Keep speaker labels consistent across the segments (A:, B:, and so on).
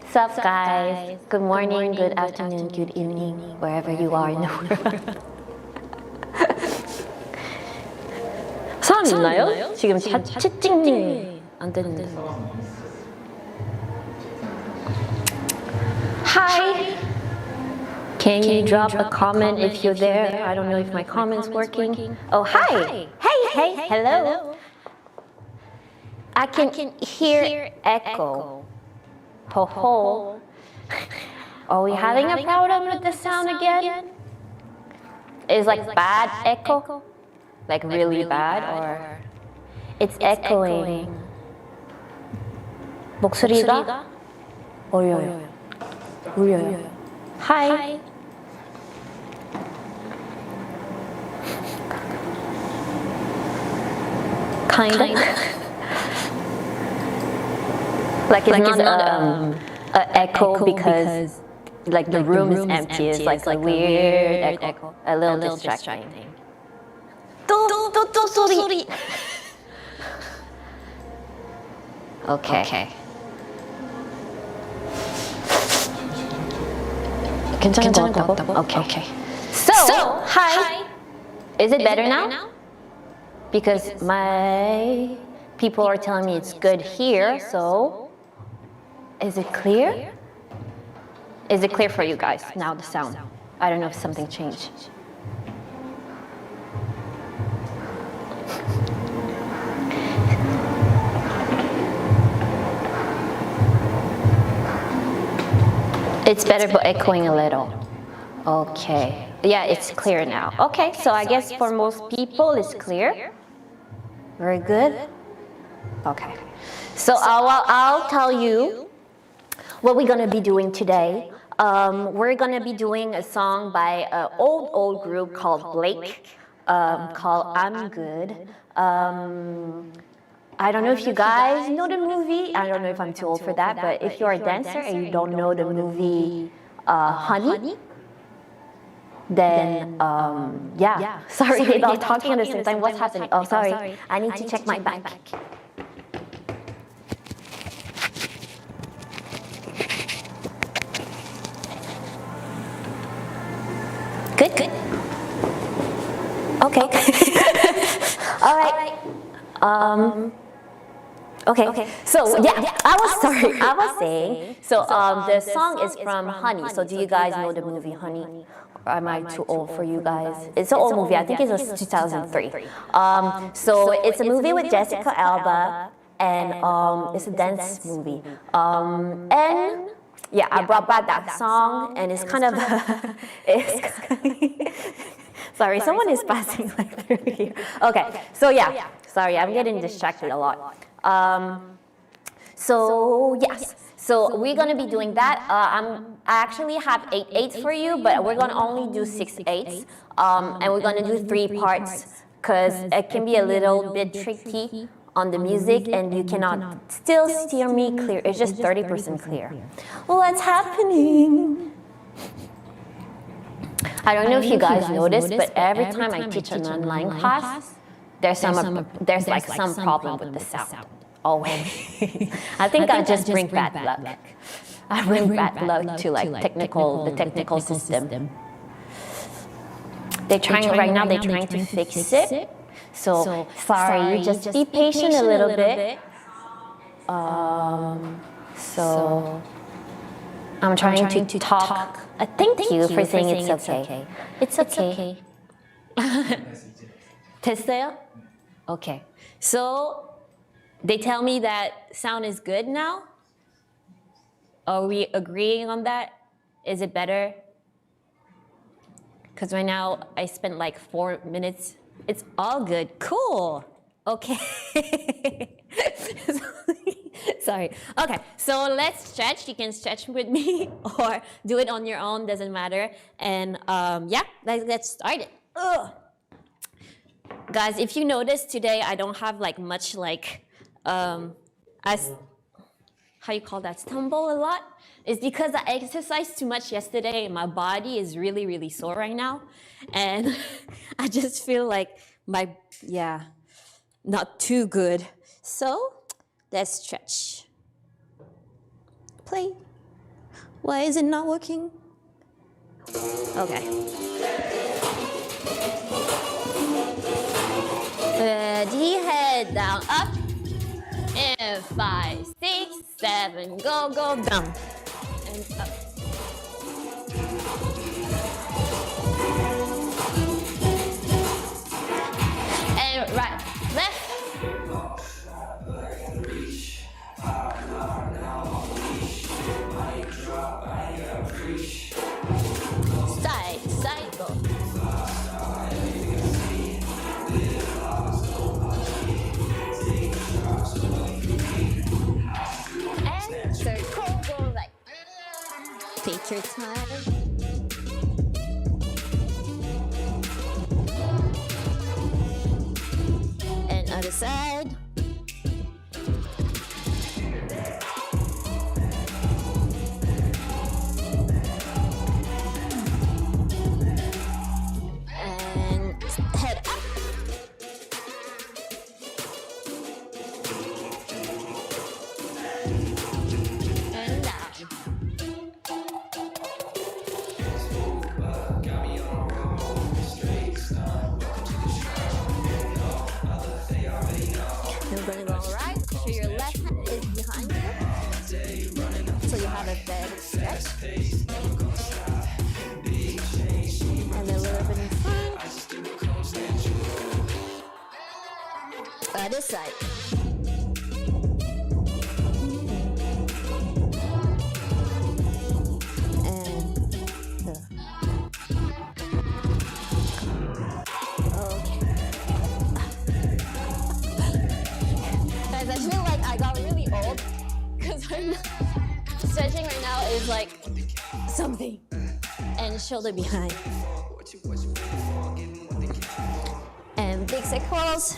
A: Sup guys? Good morning, good afternoon, good evening, wherever you are in the world. 사람 있나요? 지금 채팅이 안 되는데. Hi. Can you drop a comment if you're there? I don't know if my comment's working. Oh, hi. Hey, hello. I can hear echo. Ho ho. Are we having a problem with the sound again? Is like bad echo? Like really bad, or it's echoing? 목소리가 울려요. Hi. Kinda. Like it's not an echo because like the room is empty. It's like a weird echo, a little distracting. 또 소리. Okay. 괜찮은 것 같다고? Okay. So, hi. Is it better now? Because my people are telling me it's good here, so is it clear? Is it clear for you guys now, the sound? I don't know if something changed. It's better but echoing a little. Okay. Yeah, it's clear now. Okay, so I guess for most people it's clear. Very good. Okay. So I'll tell you what we're gonna be doing today. We're gonna be doing a song by an old group called Blaque, called I'm Good. I don't know if you guys know the movie. I don't know if I'm too old for that, but if you're a dancer and you don't know the movie Honey, then yeah. Sorry about talking at the same time. What's happening? Oh, sorry. I need to check my back. Good. Okay. All right. Okay. So yeah, I was saying. So the song is from Honey. So do you guys know the movie Honey? Or am I too old for you guys? It's an old movie. I think it was 2003. So it's a movie with Jessica Alba, and it's a dance movie. And yeah, I brought back that song, and it's kind of sorry, someone is passing like through here. Okay, so yeah, sorry, I'm getting distracted a lot. So yes, so we're gonna be doing that. I actually have 8/8 for you, but we're gonna only do 6/8, and we're gonna do 3 parts because it can be a little bit tricky on the music, and you cannot still hear me clear. It's just 30% clear. What's happening? I don't know if you guys noticed, but every time I teach an online class, there's like some problem with the sound. Always. I think I just bring bad luck. I bring bad luck to like the technical system. They're trying to fix it. So sorry, just be patient a little bit. So I'm trying to talk. Thank you for saying it's okay. It's okay. 됐어요? Okay. So they tell me that sound is good now. Are we agreeing on that? Is it better? Because right now I spent like 4 minutes. It's all good. Cool. Okay. Sorry. Okay, so let's stretch. You can stretch with me or do it on your own, doesn't matter. And yeah, let's get started. Ugh. Guys, if you notice today, I don't have like much like, how you call that, stumble a lot? It's because I exercised too much yesterday and my body is really, really sore right now. And I just feel like not too good. So let's stretch. play. Why is it not working? Okay. Ready, head down, up. And 5, 6, 7, go, go, down. And up. And right, left. Side, side, go. And circle, go right. Take your time. And other side. Other side. And okay. Guys, I feel like I got really old because stretching right now is like something. And shoulder behind. And big circles.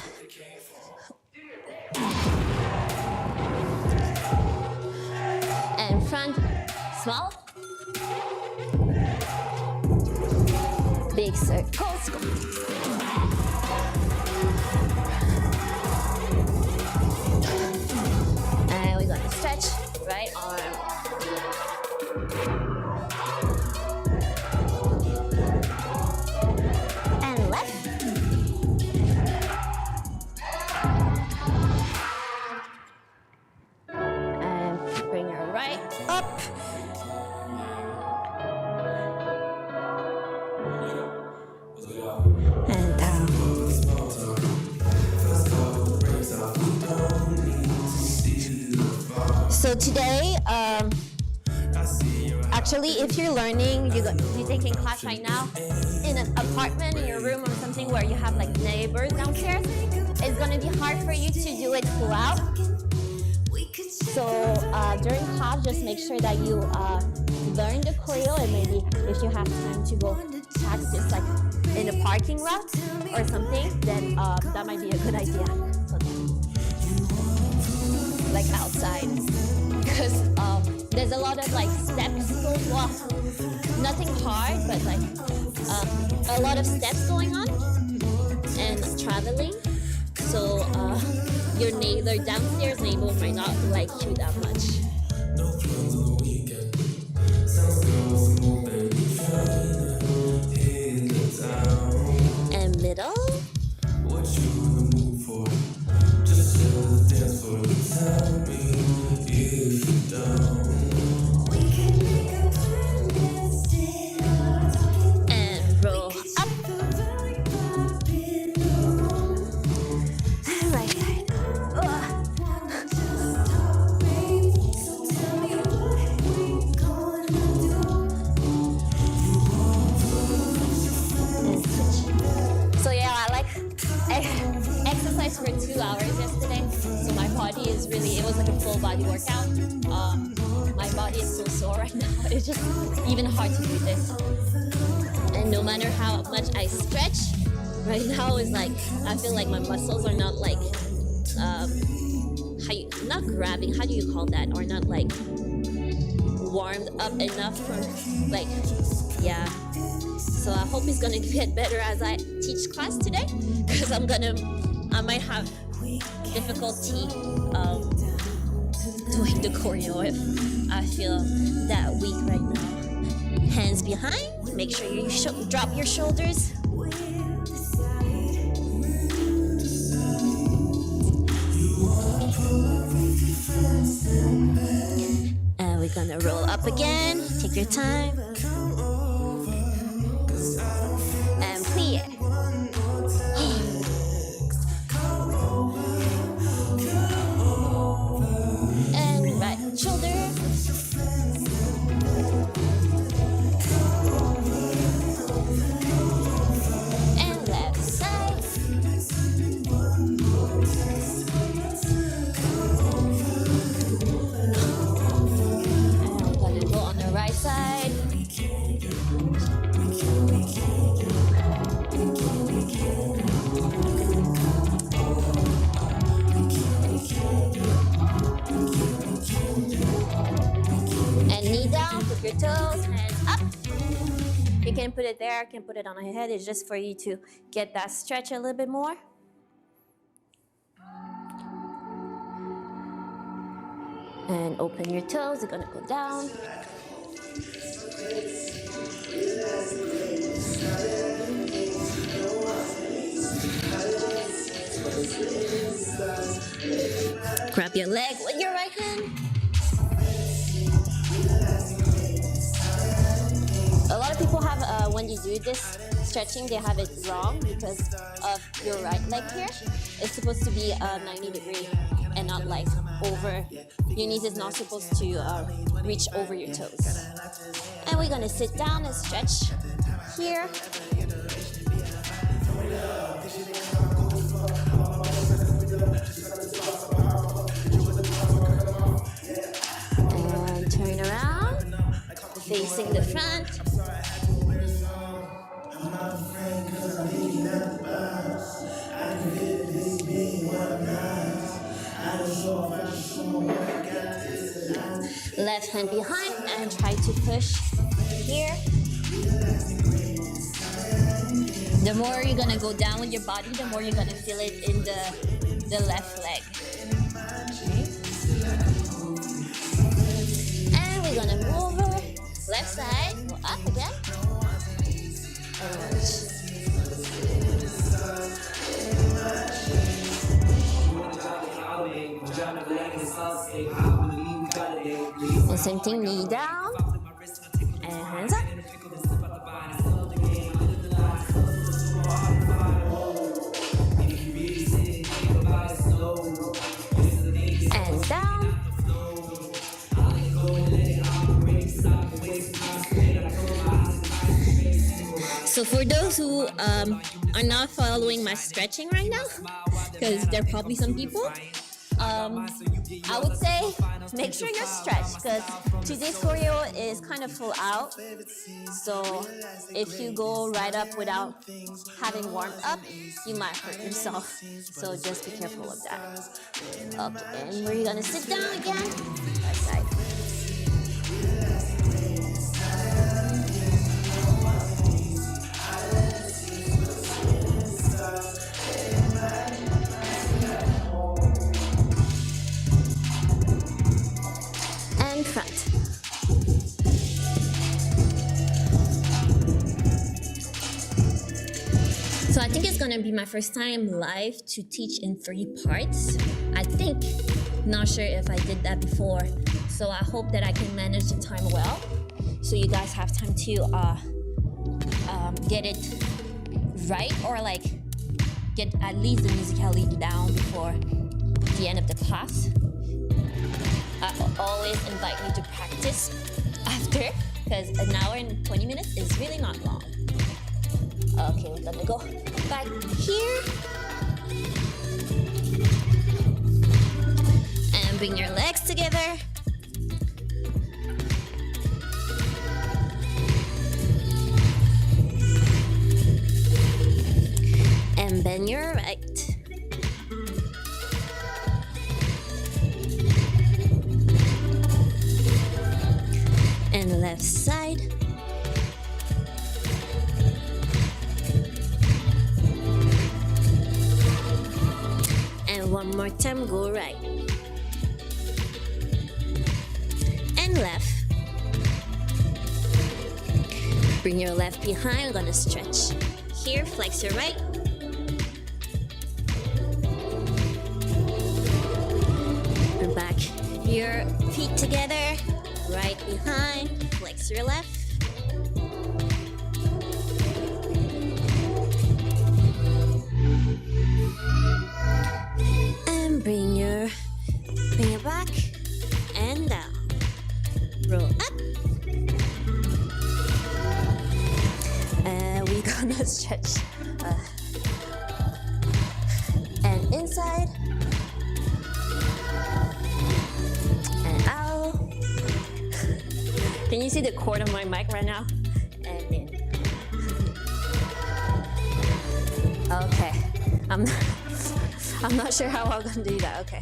A: And front, small. Big circles. And we're gonna stretch right arm. And left. And bring your right up. And down. So today, actually, if you're learning, you're taking class right now in an apartment, in your room or something where you have like neighbors downstairs, it's gonna be hard for you to do it full out. So during class, just make sure that you learn the choreo, and maybe if you have time to go practice like in a parking lot or something, then that might be a good idea. So, like outside, because there's a lot of like steps well, nothing hard, but like a lot of steps going on and traveling. So your neighbor downstairs neighbor might not like you that much. And middle. What you wanna move for? Just dance for the time if you down. And roll up. Right side. So yeah, I like exercise for 2 hours yesterday. So my body is really, it was like a full body workout. My body is so sore right now. It's just even hard to do this. And no matter how much I stretch, right now is like, I feel like my muscles are not like, not grabbing, how do you call that? Or not like warmed up enough from like, yeah. So I hope it's gonna get better as I teach class today, because I might have difficulty doing the choreo if
B: I feel that weak right now. Hands behind. Make sure you drop your shoulders. And we're gonna roll up again. Take your time. And plie. And right shoulder. And left side. And we're gonna go on the right side. And knee down, put your toes, hands up. You can put it there, you can put it on your head. It's just for you to get that stretch a little bit more. And open your toes, they're gonna go down. Grab your leg with your right hand. A lot of people have, when you do this stretching, they have it wrong because of your right leg here. It's supposed to be 90 degree and not like over. Your knees is not supposed to reach over your toes. And we're gonna sit down and stretch here. And turn around, facing the front. Left hand behind and try to push here. The more you're gonna go down with your body, the more you're gonna feel it in the left leg. Okay. And we're gonna move over. Left side, go up again. And same thing, knee down and hands up. And down. So for those who are not following my stretching right now, because there are probably some people, I would say make sure you're stretched because today's choreo is kind of full out. So if you go right up without having warmed up, you might hurt yourself. So just be careful of that. Okay, and we're gonna sit down again. Right side. Front. So I think it's gonna be my first time live to teach in 3 parts. I think, not sure if I did that before. So I hope that I can manage the time well, so you guys have time to get it right, or like get at least the musicality down before the end of the class. I always invite you to practice after, because an hour and 20 minutes is really not long. Okay, we're gonna go back here. And bring your legs together. And bend your right. And left side. And one more time, go right. And left. Bring your left behind, we're gonna stretch. Here, flex your right. And back your feet together, right behind, flex your left. And bring it back and down. Roll up. And we're gonna stretch and inside and out. Can you see the cord of my mic right now? And in. Okay, I'm not sure how I'm gonna do that. Okay.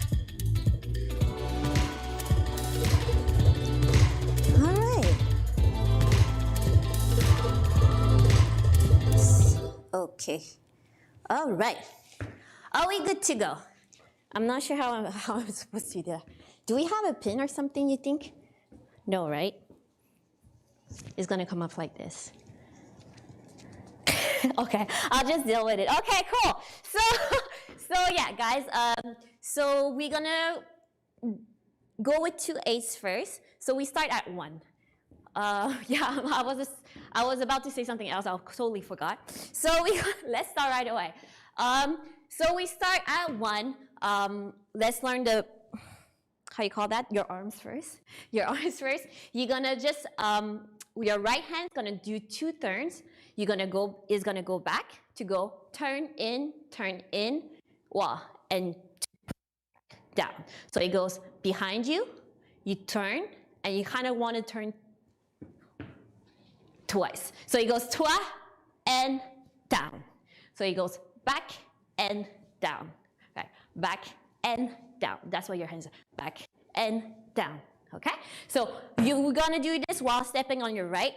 B: All right. Okay. All right. Are we good to go? I'm not sure how I'm supposed to do that. Do we have a pin or something, you think? No, right? It's gonna come up like this. Okay, I'll just deal with it. Okay, cool. So yeah, guys. So we're gonna go with 2 8s first. So we start at 1. Yeah, I was about to say something else. I totally forgot. So let's start right away. So we start at 1. Let's learn the, how you call that? Your arms first. Your arms first. You're gonna just your right hand's gonna do 2 turns. You're gonna go back to go turn in, wah, and down. So it goes behind you. You turn, and you kind of want to turn twice. So it goes twa and down. So it goes back and down. Okay, back and down. That's what your hands are. Back and down. Okay? So you're gonna do this while stepping on your right,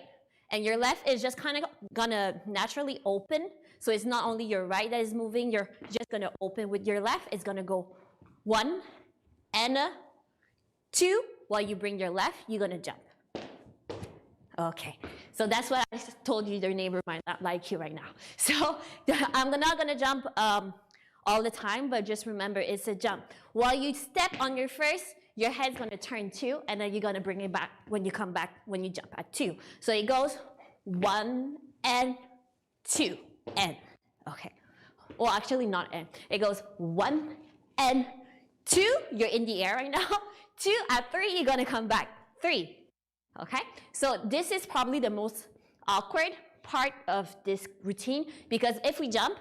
B: and your left is just kind of gonna naturally open. So it's not only your right that is moving, you're just gonna open with your left. It's gonna go 1 and 2. While you bring your left, you're gonna jump. Okay, so that's what I told you your neighbor might not like you right now. So I'm not gonna jump all the time, but just remember it's a jump. While you step on your first, your head's gonna turn 2, and then you're gonna bring it back when you come back, when you jump at 2. So it goes 1 and 2, and, okay. Well, actually not and. It goes 1 and 2, you're in the air right now. 2, at 3, you're gonna come back, 3. Okay, so this is probably the most awkward part of this routine, because if we jump,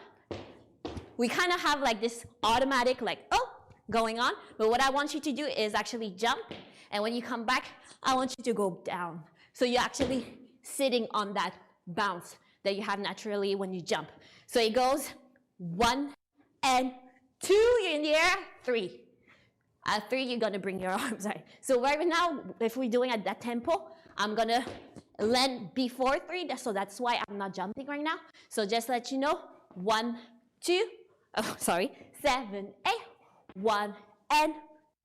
B: we kind of have like this automatic like, oh, going on. But what I want you to do is actually jump, and when you come back, I want you to go down. So you're actually sitting on that bounce that you have naturally when you jump. So it goes 1 and 2, you're in the air, 3. At 3, you're gonna bring your arms out. So right now, if we're doing at that tempo, I'm gonna land before 3, so that's why I'm not jumping right now. So just let you know, 1, 2, oh, sorry, 7, 8, 1 and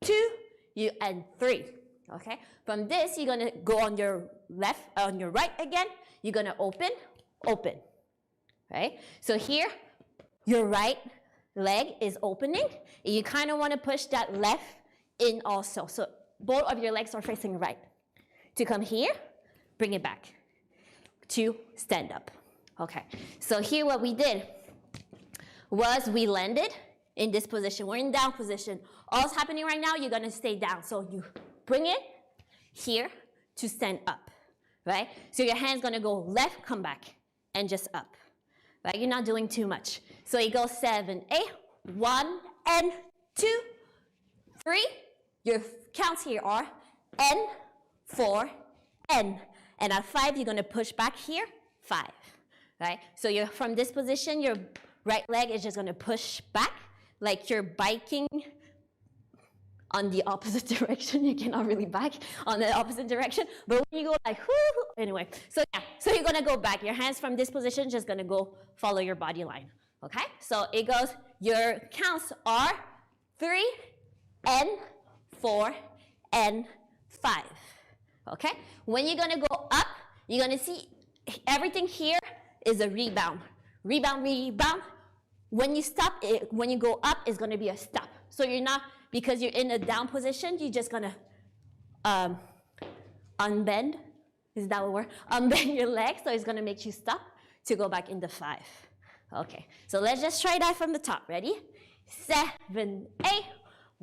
B: 2, you and 3. Okay. From this, you're gonna go on your left, on your right again. You're gonna open, right? So here, your right leg is opening, and you kind of want to push that left in also. So both of your legs are facing right. To come here, bring it back. To stand up. Okay, so here what we did was we landed in this position. We're in down position. All's happening right now, you're gonna stay down. So you bring it here to stand up, right? So your hand's gonna go left, come back, and just up. Right? You're not doing too much. So it goes 7, 8, 1 and 2, 3. Your counts here are N, 4, N. And at 5, you're gonna push back here, 5. Right? So you're from this position, your right leg is just gonna push back like you're biking on the opposite direction. You cannot really bike on the opposite direction, but when you go like, whoo, anyway. So yeah, so you're gonna go back. Your hands from this position just gonna go follow your body line, okay? So it goes, your counts are 3, and 4, and 5, okay? When you're gonna go up, you're gonna see everything here is a rebound. Rebound, rebound. When you stop, when you go up, it's gonna be a stop. So you're not, because you're in a down position, you're just gonna unbend. Is that a word? Unbend your legs, so it's gonna make you stop to go back into 5. Okay, so let's just try that from the top. Ready? 7, 8,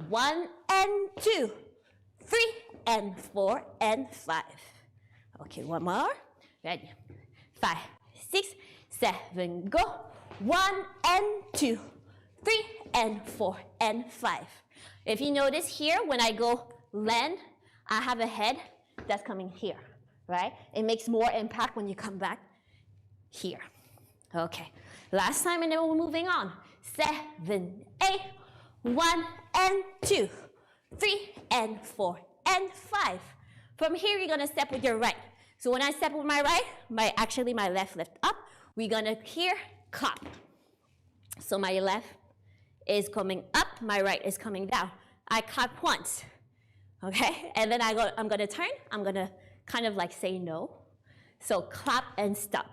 B: 1 and 2, 3 and 4 and 5. Okay, one more. Ready? 5, 6, 7, go. 1 and 2, 3 and 4 and 5. If you notice here, when I go land, I have a head that's coming here, right? It makes more impact when you come back here. Okay, last time and then we're moving on. 7, 8, 1 and 2, 3 and 4 and 5. From here, you're gonna step with your right. So when I step with my right, my left lift up, we're gonna here clap. So my left is coming up, my right is coming down. I clap once, okay? And then I'm gonna turn, I'm gonna kind of like say no. So clap and stop.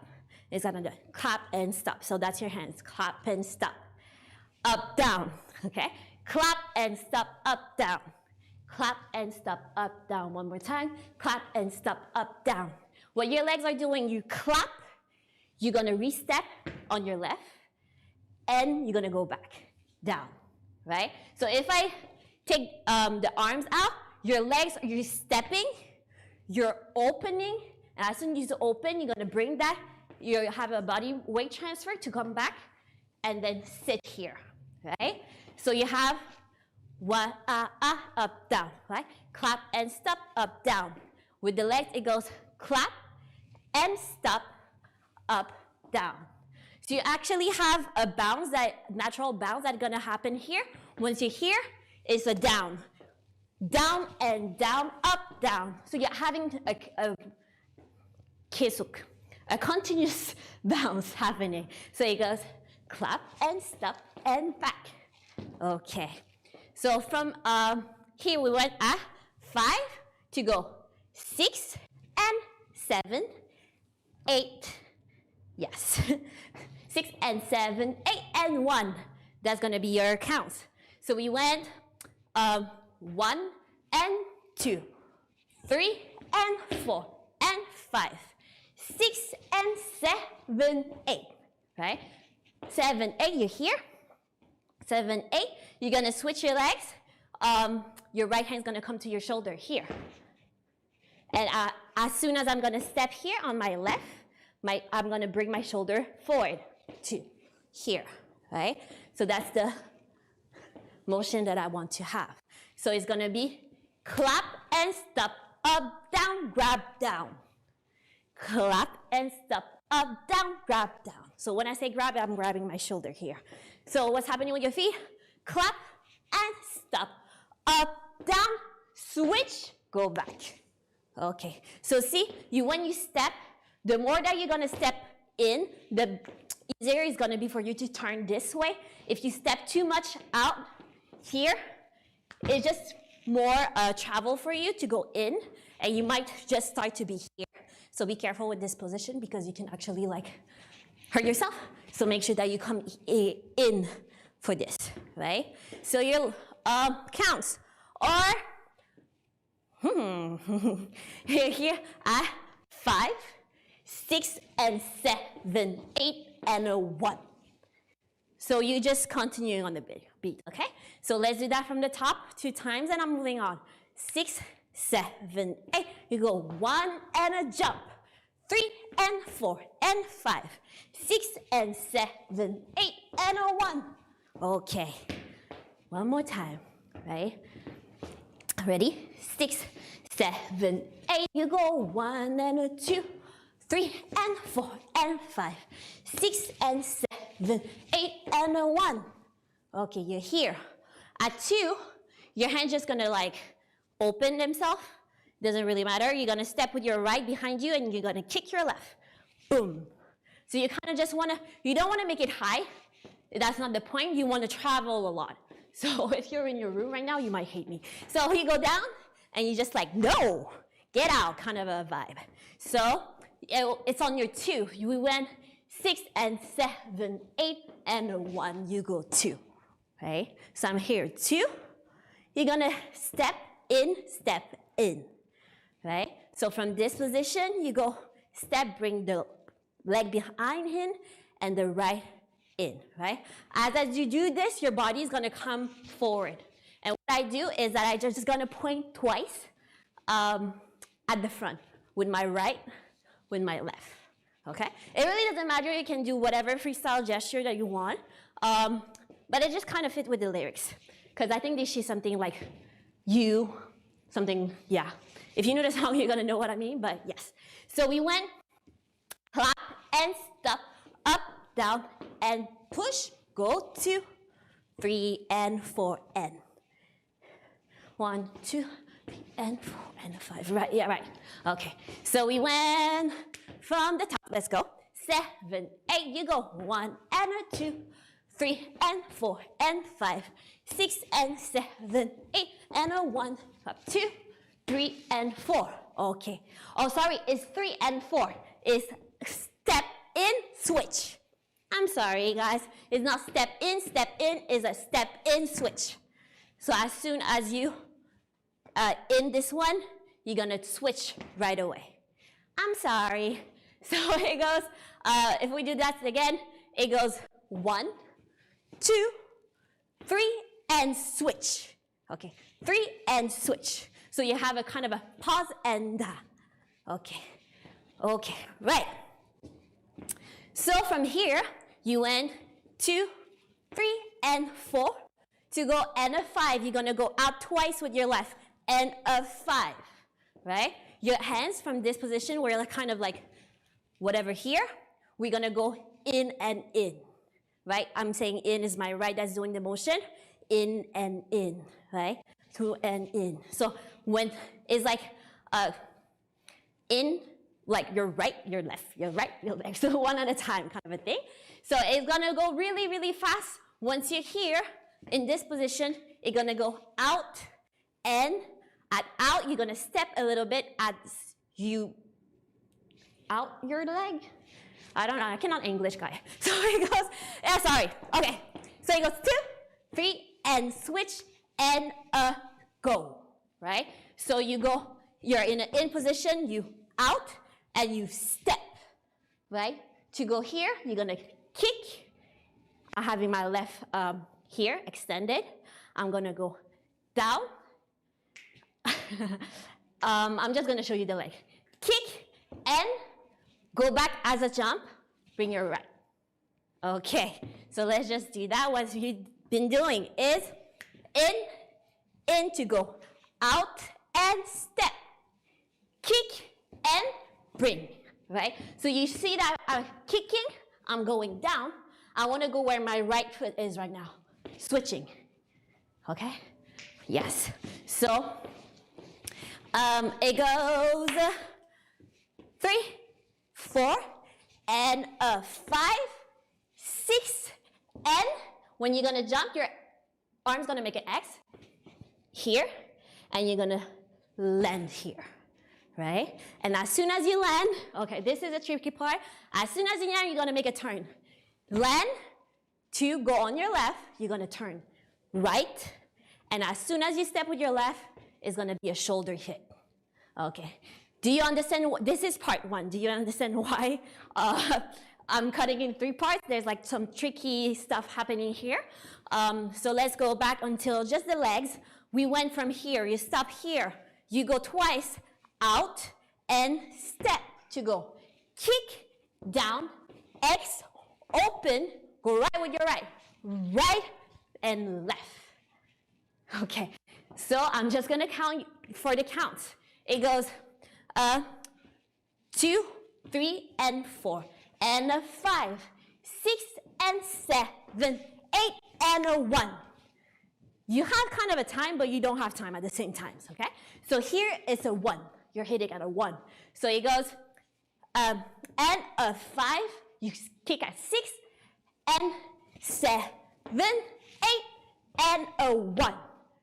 B: It's gonna do clap and stop. So that's your hands, clap and stop. Up, down, okay? Clap and stop, up, down. Clap and stop, up, down. One more time, clap and stop, up, down. What your legs are doing, you clap, you're gonna re-step on your left, and you're gonna go back, down, right? So if I take the arms out, your legs, you're stepping, you're opening, and as soon as you open, you're gonna bring that, you have a body weight transfer to come back, and then sit here, right? So you have one, up, down, right? Clap and stop, up, down. With the legs, it goes clap and stop, up, down. So you actually have a bounce, that natural bounce that's gonna happen here. Once you're here, it's a down. Down and down, up, down. So you're having a continuous bounce happening. So it goes clap and stop and back. Okay. So from here we went at 5 to go 6 and 7, 8. Yes. 6 and 7, 8 and 1. That's gonna be your counts. So we went 1 and 2, 3 and 4 and 5, 6 and 7, 8. Right? 7, 8. You're here. 7, 8. You're gonna switch your legs. Your right hand's gonna come to your shoulder here. And as soon as I'm gonna step here on my left, I'm gonna bring my shoulder forward to here, right? So that's the motion that I want to have. So it's gonna be clap and stop, up, down, grab, down. Clap and stop, up, down, grab, down. So when I say grab, I'm grabbing my shoulder here. So what's happening with your feet? Clap and stop, up, down, switch, go back. Okay, so see, when you step, the more that you're gonna step in, the easier it's gonna be for you to turn this way. If you step too much out here, it's just more travel for you to go in, and you might just start to be here. So be careful with this position because you can actually like hurt yourself. So make sure that you come in for this, right? So your counts are here at 5, 6 and 7, 8 and 1. So you just continuing on the beat, okay? So let's do that from the top 2 times, and I'm moving on. 6, 7, 8. You go 1 and a jump. 3 and 4 and 5. 6 and 7, 8 and 1. Okay. One more time, right? Ready? 6, 7, 8. You go 1 and a 2. 3 and 4 and 5. 6 and 7, 8 and 1. Okay, you're here. At 2, your hand's just gonna like open themselves. Doesn't really matter. You're gonna step with your right behind you and you're gonna kick your left. Boom. So you kind of just you don't wanna make it high. That's not the point. You wanna travel a lot. So if you're in your room right now, you might hate me. So you go down and you just like, no, get out kind of a vibe. So
A: it's on your 2. We went 6 and 7, 8 and a 1. You go 2, right? So I'm here 2. You're gonna step in, right? So from this position, you go step, bring the leg behind him and the right in, right? As you do this, your body is gonna come forward. And what I do is that I just gonna point twice at the front with my right, with my left, okay? It really doesn't matter. You can do whatever freestyle gesture that you want, but it just kind of fit with the lyrics because I think they say something like something, yeah. If you know the song, you're gonna know what I mean, but yes. So we went clap and stop, up, down, and push, go 2, 3, and 4, and 1, 2, 3, and 4, and 5. Right, yeah, right. Okay, so we went from the top. Let's go. 7, 8, you go. 1 and a 2, 3 and 4 and 5, 6 and 7, 8 and a 1, up 2, 3 and 4. Okay. Oh, sorry, it's 3 and 4. It's step in, switch. I'm sorry, guys. It's not step in, is a step in, switch. So as soon as you in this one, you're gonna switch right away. I'm sorry. So it goes, if we do that again, it goes 1, 2, 3, and switch. Okay, 3 and switch. So you have a kind of a pause and okay, okay, right. So from here, you went 2, 3, and 4. To go and a 5, you're gonna go out twice with your left and a 5, right? Your hands from this position, we're kind of like whatever here, we're gonna go in and in, right? I'm saying in is my right that's doing the motion, in and in, right? Through and in. So when it's like in, like your right, your left, your right, your left, so one at a time kind of a thing. So it's gonna go really, really fast. Once you're here, in this position, it's gonna go out and at out, you're gonna step a little bit as you out your leg. I don't know, I cannot English, guy. So it goes, yeah, sorry, okay. So it goes 2, 3, and switch and go, right? So you go, you're in an in position, you out and you step, right? To go here, you're gonna kick. I'm having my left here extended. I'm gonna go down. I'm just gonna show you the leg. Kick and go back as a jump, bring your right. Okay, so let's just do that. What you've been doing is in to go, out and step, kick and bring, right? So you see that I'm kicking, I'm going down. I wanna go where my right foot is right now, switching, okay? Yes, so it goes 3, 4, and a 5, 6, and when you're gonna jump, your arm's gonna make an X here, and you're gonna land here, right? And as soon as you land, okay, this is a tricky part. As soon as you land, you're gonna make a turn. Land to go on your left, you're gonna turn right, and as soon as you step with your left, it's gonna be a shoulder hit. Okay. Do you understand? This is part 1. Do you understand why I'm cutting in 3 parts? There's like some tricky stuff happening here. So let's go back until just the legs. We went from here. You stop here. You go twice, out, and step to go. Kick, down, X, open, go right with your right. Right and left. Okay. So I'm just going to count for the counts. It goes 2, 3, and 4, and a 5, 6, and 7, 8, and a 1. You have kind of a time, but you don't have time at the same times, okay? So here is a 1. You're hitting at a 1. So it goes, and a 5, you kick at 6, and 7, 8, and a 1,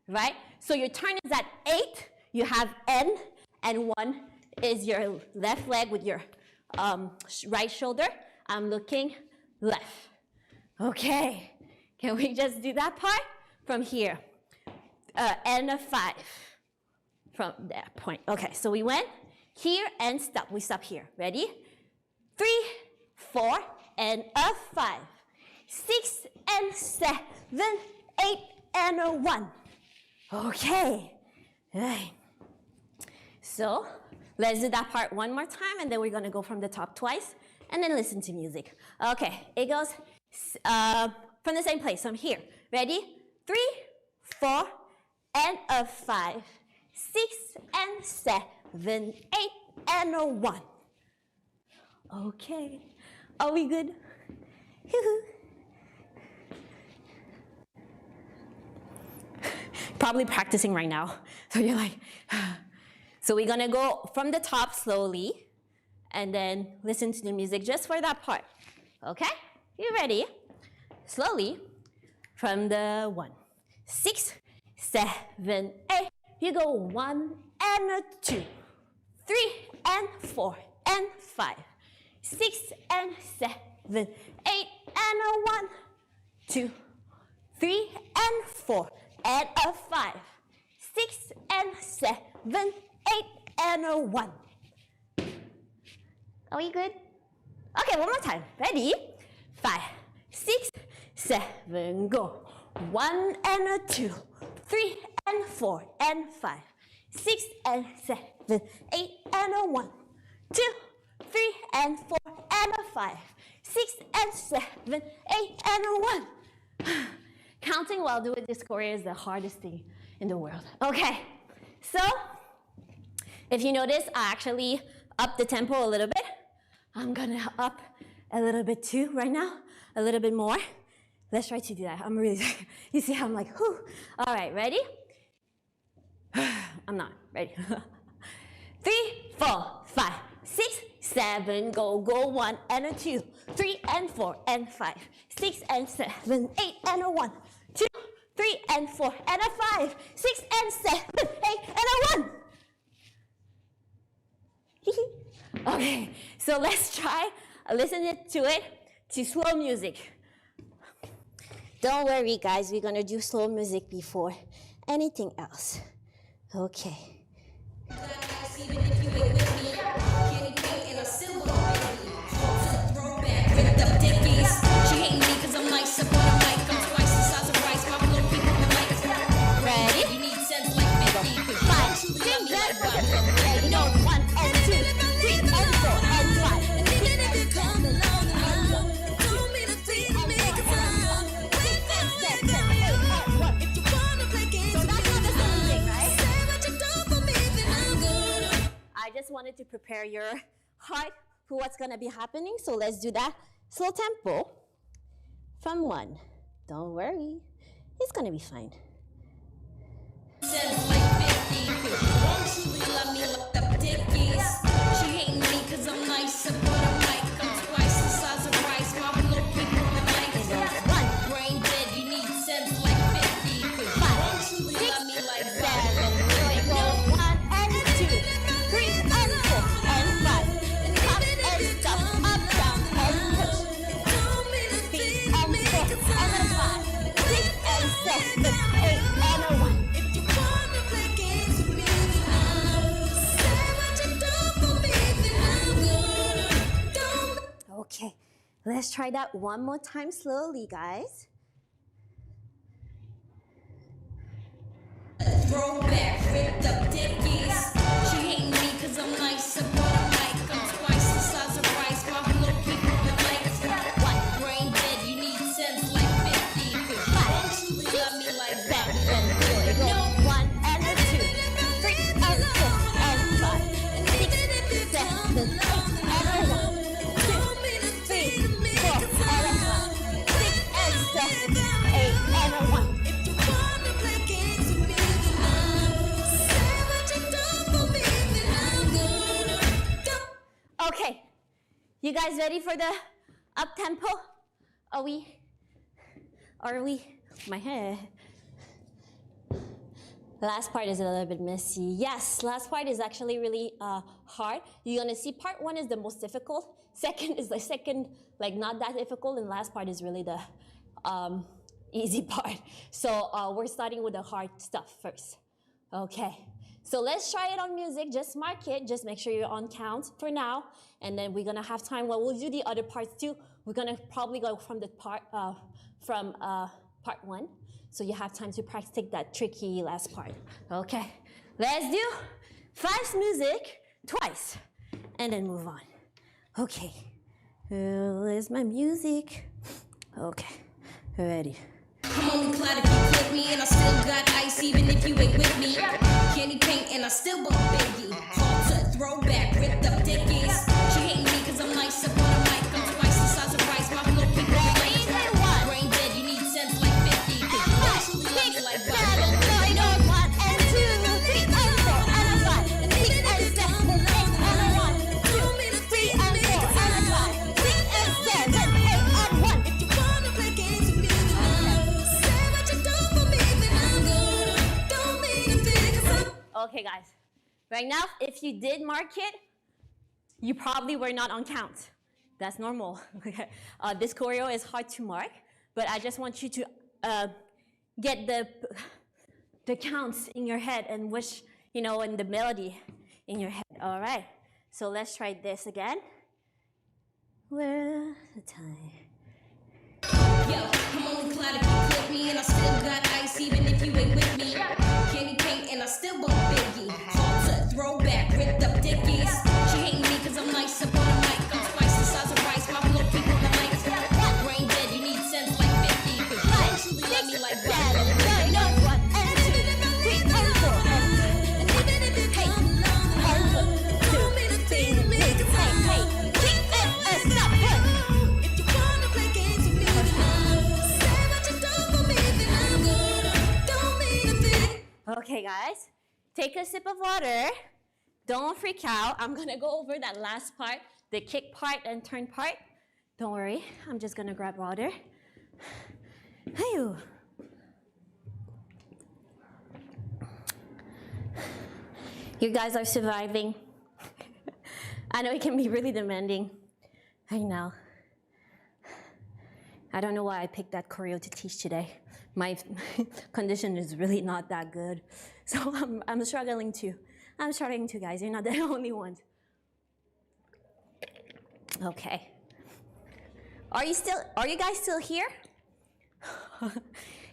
A: right? So your turn is at 8, you have N, and 1 is your left leg with your right shoulder. I'm looking left. Okay, can we just do that part from here? And a 5 from that point. Okay, so we went here and stop. We stop here. Ready? 3, 4, and a 5. 6 and 7, 8 and a 1. Okay. All right. So let's do that part one more time, and then we're gonna go from the top twice, and then listen to music. Okay, it goes from the same place, from here. Ready? 3, 4, and a 5. 6 and 7, 8 and a 1. Okay. Are we good? Probably practicing right now. So you're like, so we're gonna go from the top slowly and then listen to the music just for that part. Okay? You ready? Slowly from the 1. 6, 7, 8. You go 1 and a 2. 3 and 4 and 5. 6 and 7, 8 and a 1. 2, 3 and 4 and a 5. 6 and 7, 8 and a 1. Are we good? Okay, one more time. Ready? 5, 6, 7, go. 1 and a 2, 3 and 4 and 5. 6 and 7, 8 and a 1. 2, 3 and 4 and a 5. 6 and 7, 8 and a 1. Counting while doing this choreo is the hardest thing in the world. Okay, so if you notice, I actually upped the tempo a little bit. I'm gonna up a little bit too right now, a little bit more. Let's try to do that. I'm really, you see how I'm like, whew. All right, ready? I'm not, ready. 3, 4, 5, 6, 7, go, 1 and a 2, 3 and 4 and 5, 6 and 7, 8 and a 1, 2, 3 and 4 and a 5, 6 and 7, 8 and a 1. Okay, so let's try listening to it to slow music. Don't worry, guys, we're gonna do slow music before anything else. Okay. Even if you ain't with me, candy paint in a silver baby. Throwback with the dickies. She hating me cause I'm nice, but I'm like, I'm twice the size of rice. My little people are like, ready? You need sense like 50. 5, 6, 7, 8, no, 1 and 2, 3 and 4 and 5. And then if you come along, told me to treat me cause I'm with them, with them, 8 and 1. If you wanna play games, so that's how this thing, right? Say what you do for me, then I'm gonna. I just wanted to prepare your heart for what's gonna be happening, so let's do that slow tempo from 1. Don't worry, it's gonna be fine. Sense like 50, won't you love me like the dickies? She hating me cause I'm nice, but I'm like, I'm twice the size of rice. My little people are like, 1, brain dead, you need sense like 50, 5, won't you love me like 7, 1 and 2, 3 and 4 and 5, and up and stop, up, down and push, 3 and 4 and a 5, 6 and 7, 8 and a 1. Okay, let's try that one more time slowly, guys. Throwback, ripped up dickies. She hating me cause I'm nice, but I'm like, I'm twice the size of rice. My little people are like, 1, brain dead, you need sense like 50. 5, love me like 7, no, 1 and a 2, 3 and 4 and 5, 6, 7, 8 and a 1. Okay, you guys ready for the up tempo? Are we? My head.
B: Last part is a little bit messy. Yes, last part is actually really hard. You're gonna see part one is the most difficult. Second is like not that difficult, and last part is really the easy part. So we're starting with the hard stuff first. Okay, so let's try it on music. Just mark it. Just make sure you're on count for now, and then we're gonna have time. Well, we'll do the other parts too. We're gonna probably go from the part one. So you have time to practice that tricky last part. Okay, let's do fast music twice and then move on. Okay, where's my music? Okay, ready.
C: I'm only glad if you clip me and I still got ice even if you ain't with me. Candy paint and I still bump Biggie. Halter, throwback, ripped up dickies. She hating me cause I'm nice up on a mic. I'm twice the size of rice, my little people are like brain dead, you need sense like 50. Cause you actually love me like Bible.
A: Okay, guys. Right now, if you did mark it, you probably were not on count. That's normal. Okay. This choreo is hard to mark, but I just want you to get the counts in your head and which, and the melody in your head. All right. So let's try this again. Where's the time?
C: Yo, I'm only glad if you clip me and I still got ice even if you ain't with me. Candy paint and I still bump Biggie. Halter, throwback, ripped up dickies. She hating me cause I'm nice up on a mic. I'm twice the size of rice, my little people are like brain dead, you need sense like 50. Cause you actually love me like Bible.
A: Okay, guys, take a sip of water. Don't freak out. I'm gonna go over that last part, the kick part and turn part. Don't worry, I'm just gonna grab water. Hey-oo. You guys are surviving. I know it can be really demanding. I know. I don't know why I picked that choreo to teach today. My condition is really not that good. So I'm struggling too. I'm struggling too, guys. You're not the only ones. Okay. Are you guys still here?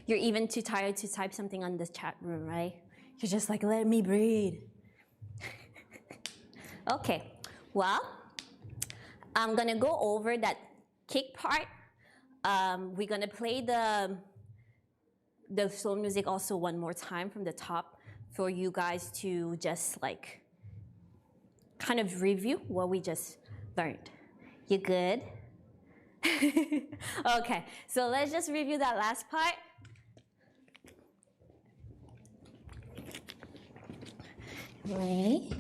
A: You're even too tired to type something on the chat room, right? You're just like, let me breathe. Okay, well, I'm gonna go over that kick part. We're gonna play the slow music also one more time from the top for you guys to just like kind of review what we just learned. You good? Okay, so let's just review that last part. Ready?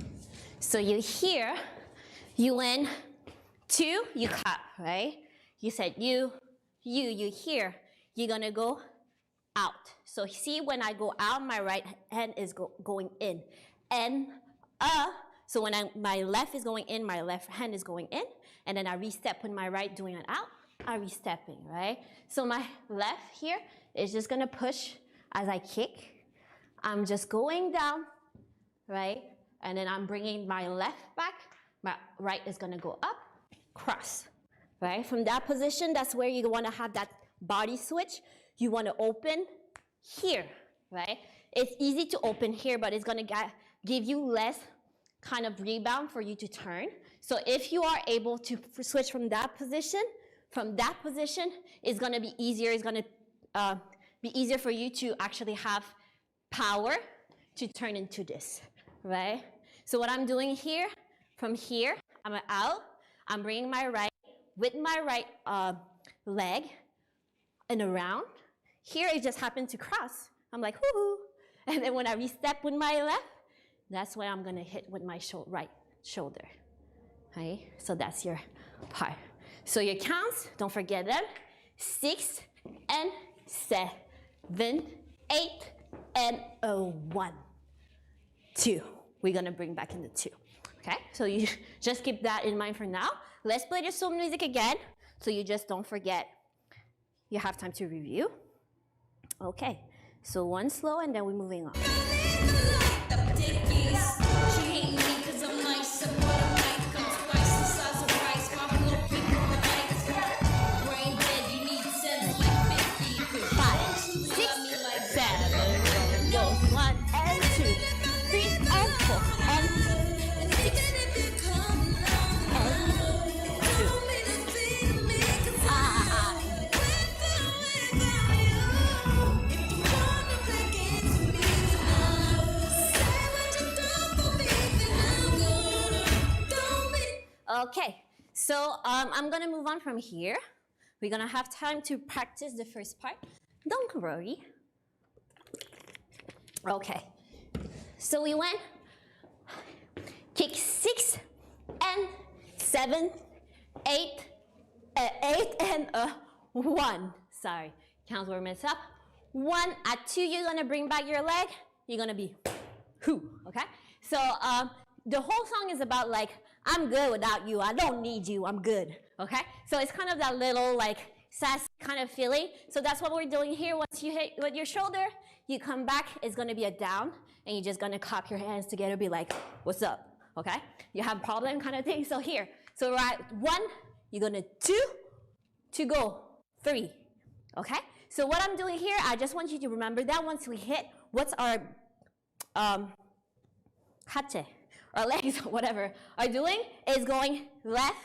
A: So you hear, you went two, you clap, right? You said you hear, you're gonna go out. So see, when I go out, my right hand is going in. And so when my left is going in, my left hand is going in. And then I re-step with my right doing it out, I re-stepping, right? So my left here is just gonna push as I kick. I'm just going down, right? And then I'm bringing my left back. My right is gonna go up, cross, right? From that position, that's where you wanna have that body switch. You wanna open here, right? It's easy to open here, but it's gonna give you less kind of rebound for you to turn. So if you are able to switch from that position, it's gonna be easier. It's gonna be easier for you to actually have power to turn into this, right? So what I'm doing here, from here, I'm out. I'm bringing my right with my right leg and around. Here it just happened to cross. I'm like, whoo-hoo. And then when I re-step with my left, that's where I'm gonna hit with my right shoulder, right? So that's your part. So your counts, don't forget them. 6 and 7, 8, and a 1, 2. We're gonna bring back in the 2. Okay, so you just keep that in mind for now. Let's play the soul music again, so you just don't forget. You have time to review. Okay, so 1 slow, and then we're moving on. Okay, so I'm gonna move on from here. We're gonna have time to practice the first part. Don't worry. Okay, so we went kick 6 and 7, 8, 8 and 1. Sorry, counts were messed up. 1 at 2, you're gonna bring back your leg. You're gonna be who, okay? So the whole song is about like, I'm good without you. I don't need you. I'm good. Okay? So it's kind of that little like sassy kind of feeling. So that's what we're doing here. Once you hit with your shoulder, you come back. It's going to be a down. And you're just going to clap your hands together. Be like, what's up? Okay? You have a problem kind of thing. So here. So right, 1. You're going to 2. To go. 3. Okay? So what I'm doing here, I just want you to remember that once we hit, what's our hate? Our legs, or whatever, are doing is going left,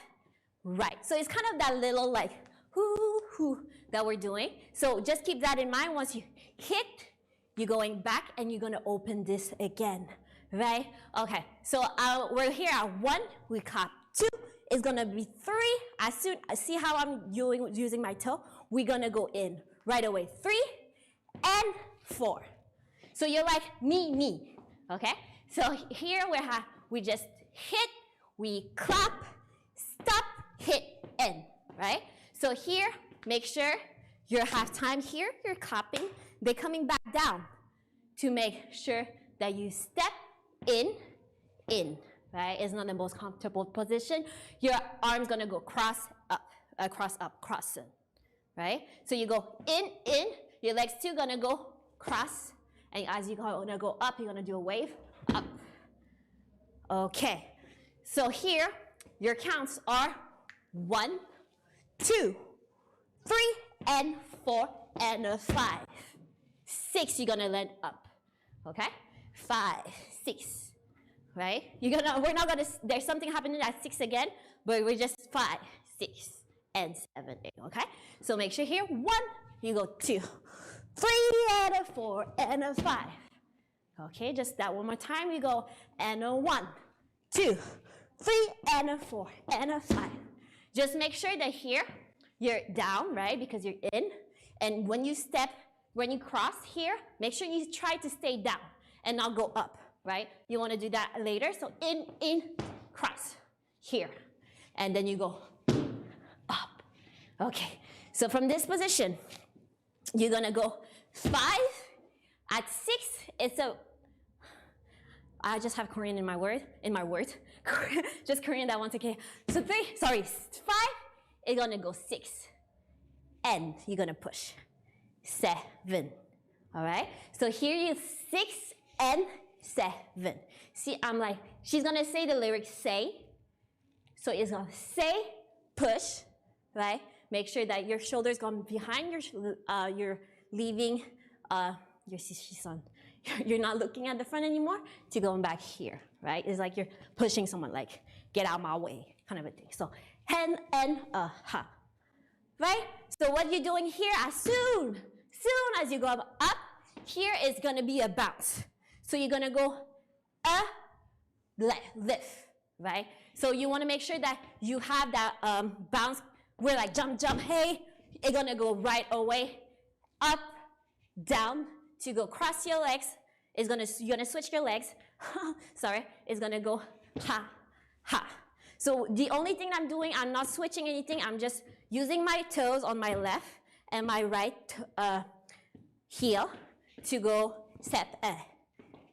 A: right. So it's kind of that little like hoo, hoo that we're doing. So just keep that in mind. Once you hit, you're going back and you're gonna open this again, right? Okay, so we're here at 1, we clap 2, it's gonna be 3. As soon, see how I'm using my toe? We're gonna go in right away, 3 and 4. So you're like me, okay? So here we just hit, we clap, stop, hit, end, right? So here, make sure you have time here, you're clapping, they're coming back down to make sure that you step in, right? It's not the most comfortable position. Your arm's gonna go cross, in, right? So you go in, your legs too gonna go cross, and as you're gonna go up, you're gonna do a wave, up. Okay, so here, your counts are 1, 2, 3, and 4, and 5. 6, you're gonna land up, okay? 5, 6, right? We're not gonna, there's something happening at 6 again, but we're just 5, 6, and 7, 8, okay? So make sure here, 1, you go 2, 3, and a 4, and a 5. Okay, just that one more time. You go and a 1, 2, 3, and a 4, and a 5. Just make sure that here you're down, right? Because you're in. And when you cross here, make sure you try to stay down and not go up, right? You want to do that later. So in, cross here. And then you go up. Okay, so from this position, you're going to go 5. At 6, it's a, I just have Korean in my word, just Korean that once, okay. So 5 is gonna go 6, and you're gonna push, 7, all right? So here you 6 and 7. See, I'm like, she's gonna say the lyrics say, so it's gonna say, push, right? Make sure that your shoulders go behind you're leaving, you're not looking at the front anymore to going back here, right? It's like you're pushing someone, like, get out my way, kind of a thing. So, hen and ha, right? So what you're doing here, as soon as you go up, here is gonna be a bounce. So you're gonna go lift, right? So you wanna make sure that you have that bounce, where like jump, hey, it's gonna go right away, up, down, to go cross your legs. You're gonna switch your legs. Sorry, it's gonna go ha, ha. So the only thing I'm doing, I'm not switching anything. I'm just using my toes on my left and my right heel to go step in,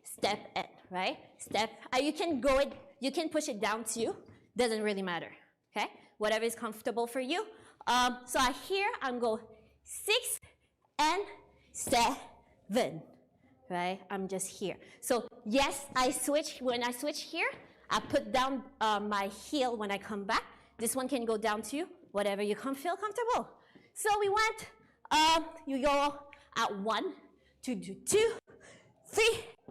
A: step in, right? Step, you can go it, you can push it down too, doesn't really matter, okay? Whatever is comfortable for you. So here I'm go 6 and 7, right? I'm just here. So yes, I switch, when I switch here, I put down my heel when I come back. This one can go down to whatever you feel comfortable. So we went, you go at 1, 2, 2, 3,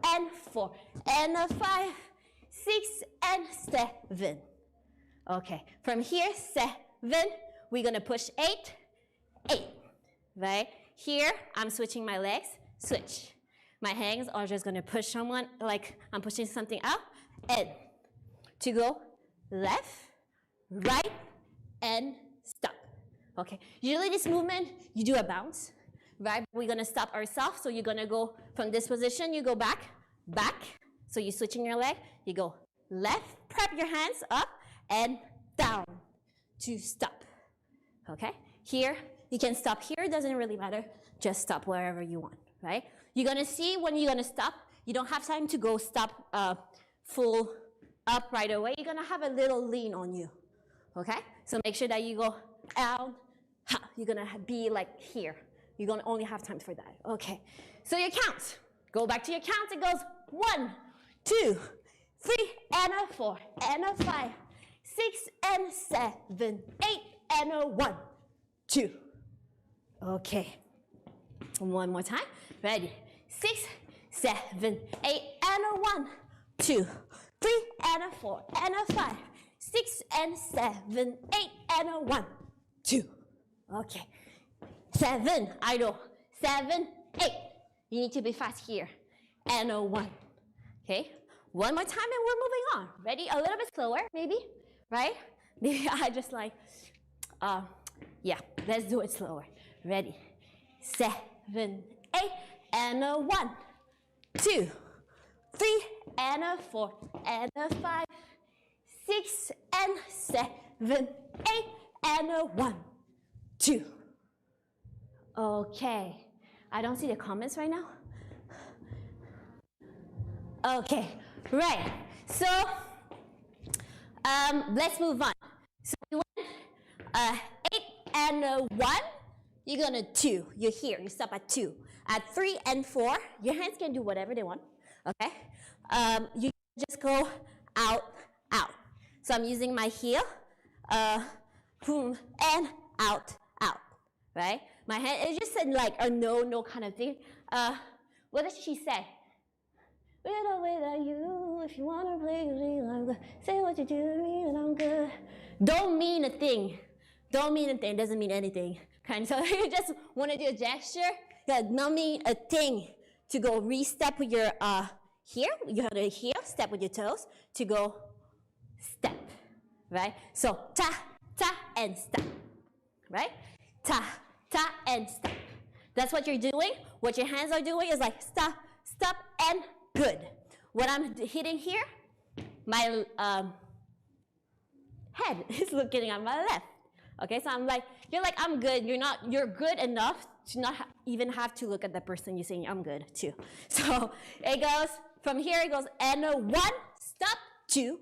A: and 4, and 5, 6, and 7. Okay, from here, 7, we're gonna push 8, 8, right? Here, I'm switching my legs, switch. My hands are just gonna push someone, like I'm pushing something out, and to go left, right, and stop. Okay, usually this movement, you do a bounce, right? We're gonna stop ourselves, so you're gonna go from this position, you go back, back, so you're switching your leg, you go left, prep your hands up, and down to stop, okay? Here, you can stop here, doesn't really matter, just stop wherever you want, right? You're gonna see when you're gonna stop, you don't have time to go stop full up right away, you're gonna have a little lean on you, okay? So make sure that you go out, you're gonna be like here. You're gonna only have time for that, okay? So you count, go back to your count, it goes 1, 2, 3, and 4, and 5, 6, and 7, 8, and 1, 2. Okay, one more time, ready? 6, 7, 8, and 1, 2, 3, and 4, and 5, 6, and 7, 8, and 1, 2. Okay, 7, I know, 7, 8. You need to be fast here, and 1. Okay, one more time and we're moving on. Ready? A little bit slower, maybe, right? Maybe I just like, yeah, let's do it slower. Ready? 7, 8, and 1, 2, 3, and 4, and 5, 6, and 7, 8, and 1, 2. Okay, I don't see the comments right now. Okay, right, so let's move on. So you went 8 and 1, you're gonna 2, you're here, you stop at 2. At 3 and 4, your hands can do whatever they want, okay? You just go out, out. So I'm using my heel, boom, and out, out, right? My hand, it just said like a no, no kind of thing. What does she say? Without you, if you wanna play, I'm good. Say what you do to me and I'm good. Don't mean a thing. Don't mean a thing, doesn't mean anything. Kind of, so you just wanna do a gesture, not mean a thing. To go re-step with your here, you have to heel, step with your toes, to go step, right? So ta, ta, and step, right? Ta, ta, and step. That's what you're doing. What your hands are doing is like stop, stop, and good. What I'm hitting here, my head is looking at my left. Okay, so I'm like, you're like, I'm good. You're good enough to not even have to look at the person you're saying, I'm good too. So it goes, from here it goes, and 1, stop, 2,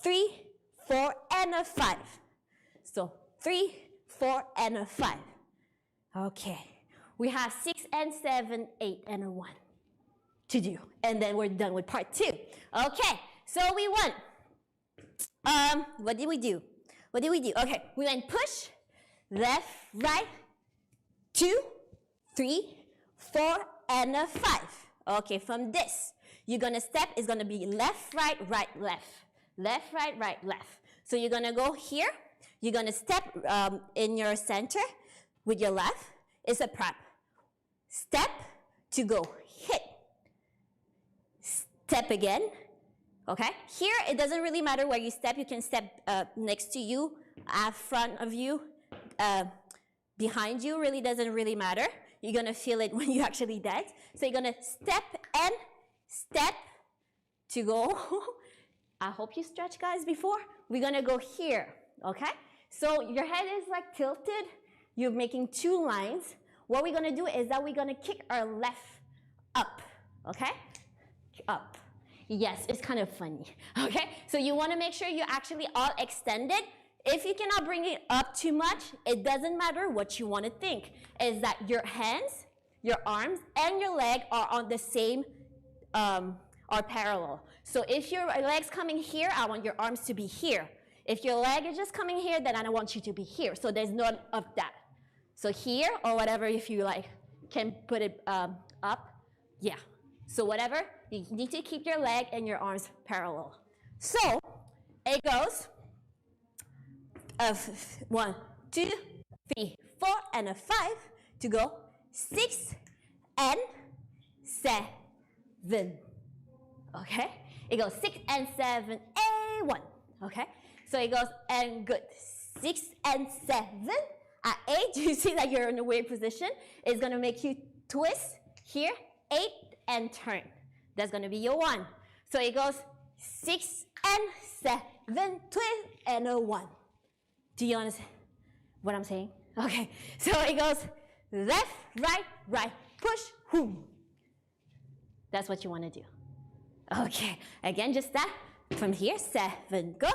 A: 3, 4, and 5. So 3, 4, and 5. Okay, we have 6 and 7, 8, and 1 to do. And then we're done with part 2. Okay, so we went, what did we do? What did we do? Okay, we went push, left, right, 2, 3, 4, and 5. Okay, from this, you're gonna step, it's gonna be left, right, right, left. Left, right, right, left. So you're gonna go here, you're gonna step in your center with your left. It's a prep. Step to go, hit. Step again, okay? Here, it doesn't really matter where you step. You can step next to you, front of you, behind you, really doesn't really matter. You're gonna feel it when you actually dance. So you're gonna step and step to go. I hope you stretch, guys, before. We're gonna go here, okay? So your head is like tilted. You're making 2 lines. What we're gonna do is that we're gonna kick our left up, okay? Up. Yes, it's kind of funny, okay? So you wanna make sure you actually all extended. If you cannot bring it up too much, it doesn't matter what you wanna think. Is that your hands, your arms, and your leg are on the same, are parallel. So if your leg's coming here, I want your arms to be here. If your leg is just coming here, then I don't want you to be here. So there's none of that. So here, or whatever, if you like, can put it up, yeah. So whatever, you need to keep your leg and your arms parallel. So it goes 1, 2, 3, 4, and a 5 to go 6 and 7. Okay? It goes 6 and 7, A1. Okay? So it goes, and good. 6 and 7. At 8, you see that you're in a weird position. It's going to make you twist here, 8, and turn. That's going to be your 1. So it goes 6 and 7, twist, and a 1. Do you understand what I'm saying? Okay. So it goes left, right, push, boom. That's what you want to do. Okay. Again, just that. From here, 7, go.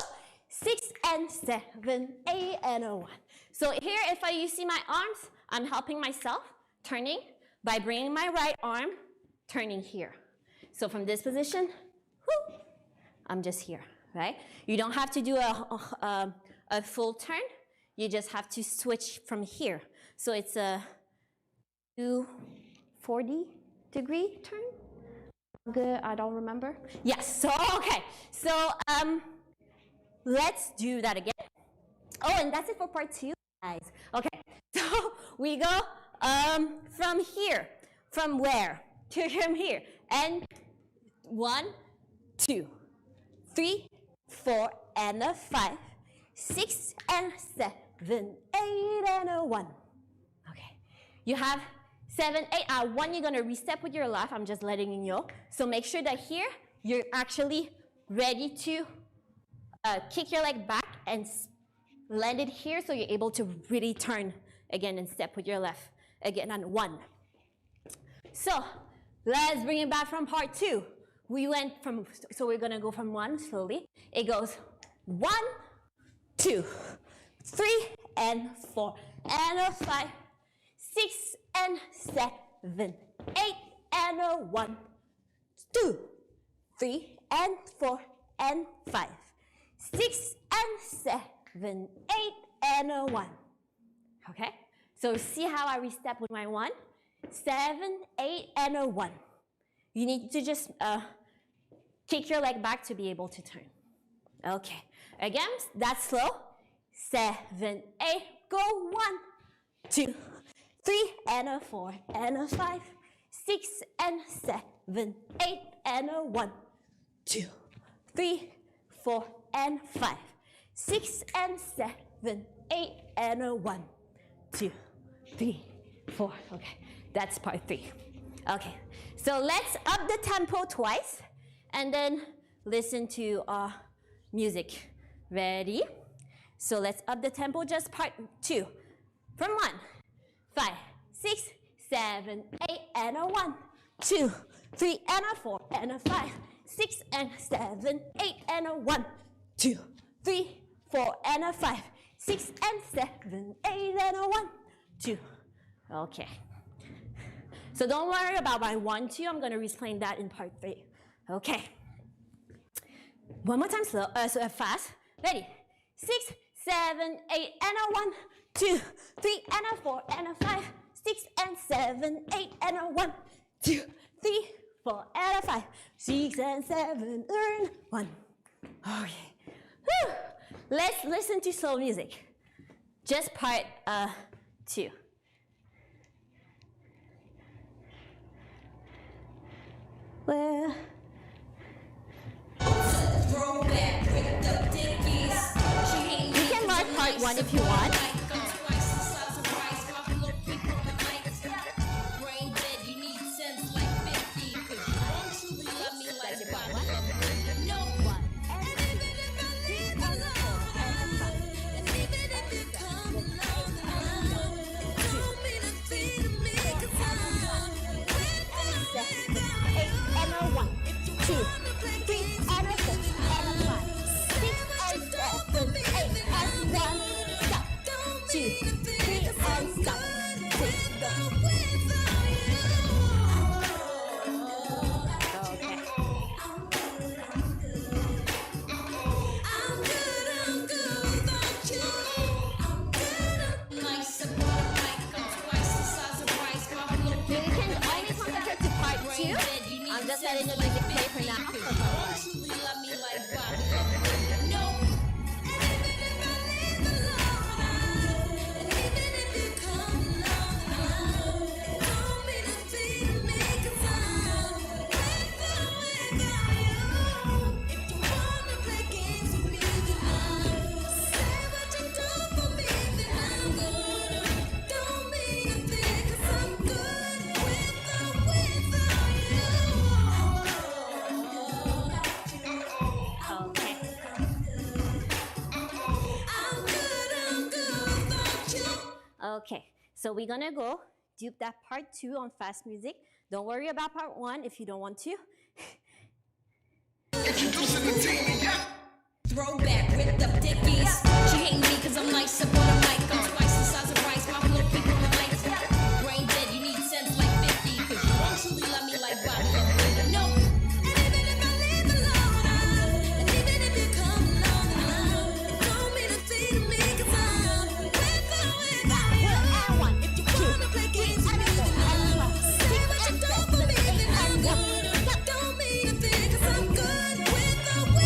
A: 6 and 7, 8, and a 1. So here, if you see my arms, I'm helping myself, turning by bringing my right arm, turning here. So from this position, whoo, I'm just here, right? You don't have to do a full turn. You just have to switch from here. So it's a 240-degree turn. Good, I don't remember. Yes, so okay. So let's do that again. Oh, and that's it for part 2, guys. Okay, so we go from here. From where? To from here. And 1, 2, 3, 4, and a 5, 6, and 7, 8, and a 1. Okay, you have 7, 8. 1, you're gonna restep with your left. I'm just letting you know. So make sure that here you're actually ready to kick your leg back and land it here, so you're able to really turn again and step with your left again on 1. So let's bring it back from part 2. We went from, so we're gonna go from 1 slowly. It goes 1, 2, 3, and 4, and a 5, 6, and 7, 8, and a 1, 2, 3, and 4, and 5, 6, and 7, 8, and a 1. Okay? So see how I restep with my 1? 7, 8, and a 1. You need to just kick your leg back to be able to turn. Okay. Again, that's slow. 7, 8, go 1, 2, 3, and a 4, and a 5, 6, and 7, 8, and a 1, 2, 3, 4, and 5, 6, and 7, 8, and a 1, 2, 3, 4. Okay, that's part 3. Okay, so let's up the tempo twice, and then listen to music. Ready? So let's up the tempo, just part 2. From 1, 5, 6, 7, 8, and a 1, 2, 3, and a 4, and a 5, 6, and 7, 8, and a 1, 2, 3, 4, and a 5, 6, and 7, 8, and a 1, 2. Okay. So don't worry about my 1, 2. I'm going to explain that in part 3. Okay. One more time, slow, fast. Ready? 6, 7, 8, and a 1, 2, 3, and a 4, and a 5, 6, and 7, 8, and a 1, 2, 3, 4, and a 5, 6, and 7, 8, 1. Okay. Whew. Let's listen to slow music. Just part 2. Well, you can mark part 1 if you want.
B: letting the music play for now.
C: Truly love me like Bobby love me. No. And even if I leave alone, and even if you come along, don't mean a thing to me 'cause I'm without you. If you wanna play games with me, then say what you do for me, then I'm good. Don't mean a thing 'cause I'm good without you.
B: Okay.
C: I'm good without you.
B: Okay, so we're gonna go do that part 2 on fast music. Don't worry about part 1 if you don't want to.
C: Throwback, ripped up dickies. She hate me cause I'm nice up on a mic. I'm twice the size of rice, my blow people on lights. Brain dead, you need sense like 50. Cause you won't truly love me like Bobby love me. No. And even if I leave alone, and even if you come along, don't mean a thing to me 'cause I'm without you. If you wanna play games with me, then say what you do for me, then I'm good. Don't mean a thing 'cause I'm good without you.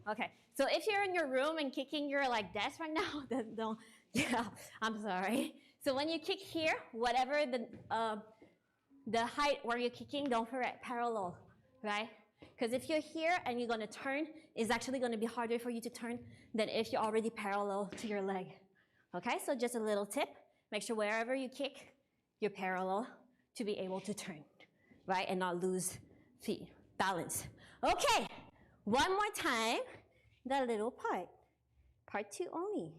B: Okay, so if you're in your room and kicking your like desk right now, then don't, yeah, I'm sorry. So when you kick here, whatever the height where you're kicking, don't forget parallel, right? Because if you're here and you're gonna turn, it's actually gonna be harder for you to turn than if you're already parallel to your leg. Okay, so just a little tip, make sure wherever you kick, you're parallel to be able to turn, right? And not lose feet, balance. Okay, one more time, the little part. Part 2 only.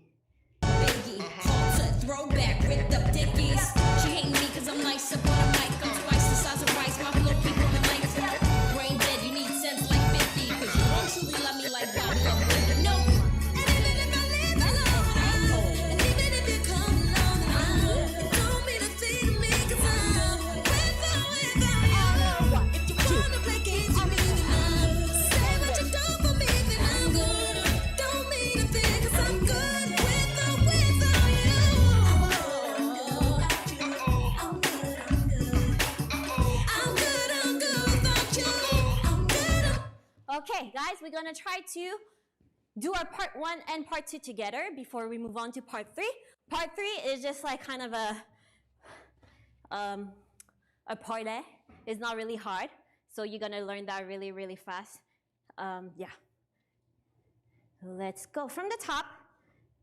C: Biggie, halter, throwback, ripped up dickies. She hate me cause I'm nice up on a mic. I'm twice the size of rice, my blow people on lights. Brain dead, you need sense like 50. Cause you won't truly love me like Bobby love me. No. And even if I leave alone, and even if you come along, don't mean a thing to me 'cause I'm without you. If you wanna play games with me, then say what you do for me, then I'm good. Don't mean a thing 'cause I'm good without you. I'm good without you. I'm good.
B: Okay, guys, we're gonna try to do our part 1 and part 2 together before we move on to part 3. Part 3 is just like kind of a parlay. It's not really hard, so you're gonna learn that really, really fast. Yeah. Let's go from the top.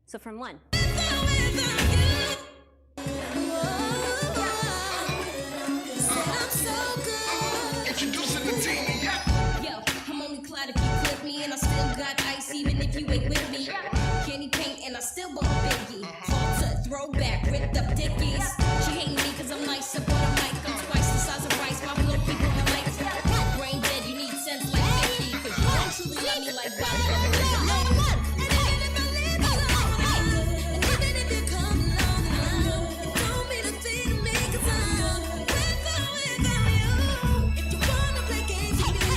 B: So from 1.
C: I'm so good.
D: Introducing the team, yeah.
C: Yo, I'm only glad if you clip me, and I still got ice even if you ain't with me. Candy paint and I still won't biggie. Halter, throwback, ripped up dickies. She hate me cause I'm nice up on a mic. I'm twice the size of rice, my blow people on lights. Brain dead, you need sense like 50. Cause you won't truly love me like Bobby love me. No. And even if I leave alone, and even if you come along, don't mean a thing to me 'cause I'm without you. If you wanna play games with me, then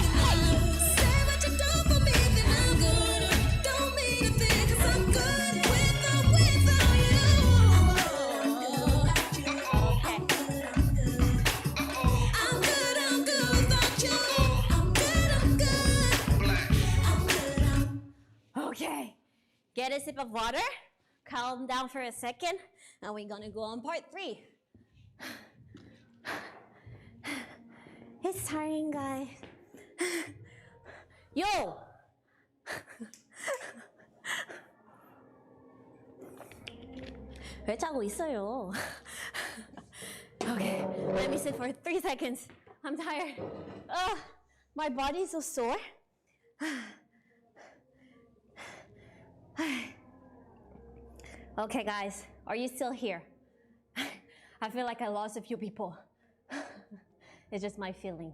C: say what you do for me, then I'm good. Don't mean a thing 'cause I'm good without you. I'm good without you. I'm good.
B: Okay, get a sip of water, calm down for a second, and we're gonna go on part 3. It's tiring, guys. Yo! 왜 자고 있어요? Okay, let me sit for 3 seconds. I'm tired. My body is so sore. Okay, guys, are you still here? I feel like I lost a few people. It's just my feeling.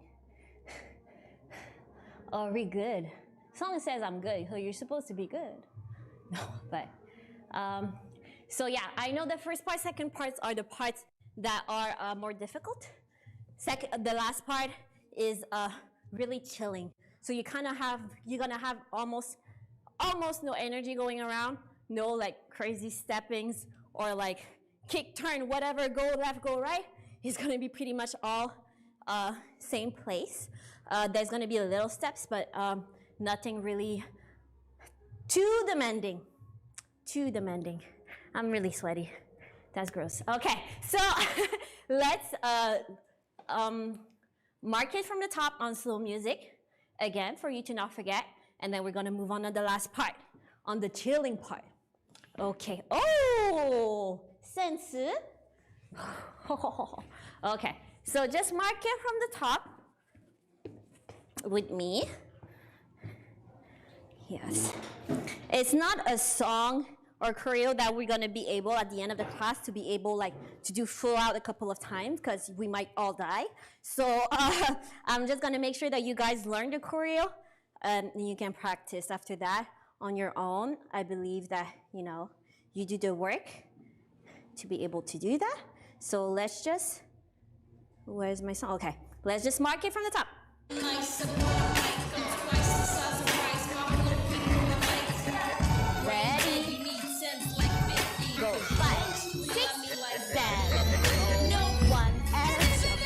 B: Are we good? Song says I'm good, so you're supposed to be good. No, but so yeah, I know the first part, second parts are the parts that are more difficult. The last part is really chilling. So you're gonna have almost no energy going around,
A: no like crazy steppings or like kick, turn, whatever, go left, go right. It's gonna be pretty much all same place. There's gonna be little steps, but nothing really too demanding. Too demanding. I'm really sweaty. That's gross. Okay, so let's mark it from the top on slow music, again, for you to not forget, and then we're gonna move on to the last part, on the chilling part. Okay, oh, sense. Okay, so just mark it from the top with me. Yes. It's not a song or choreo that we're gonna be able at the end of the class to be able like to do full out a couple of times because we might all die. So I'm just gonna make sure that you guys learn the choreo and you can practice after that on your own. I believe that, you know, you do the work to be able to do that. So let's just, where's my song? Okay, let's just mark it from the top. Ready? Go 5, 6, 7, no 1, and jump.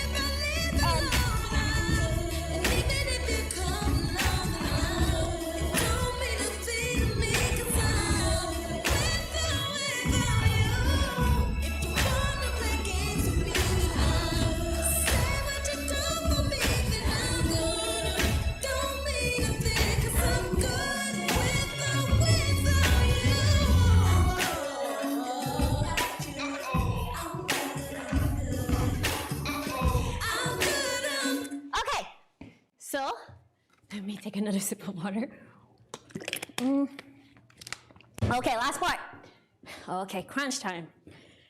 A: So, let me take another sip of water. Okay, last part. Okay, crunch time.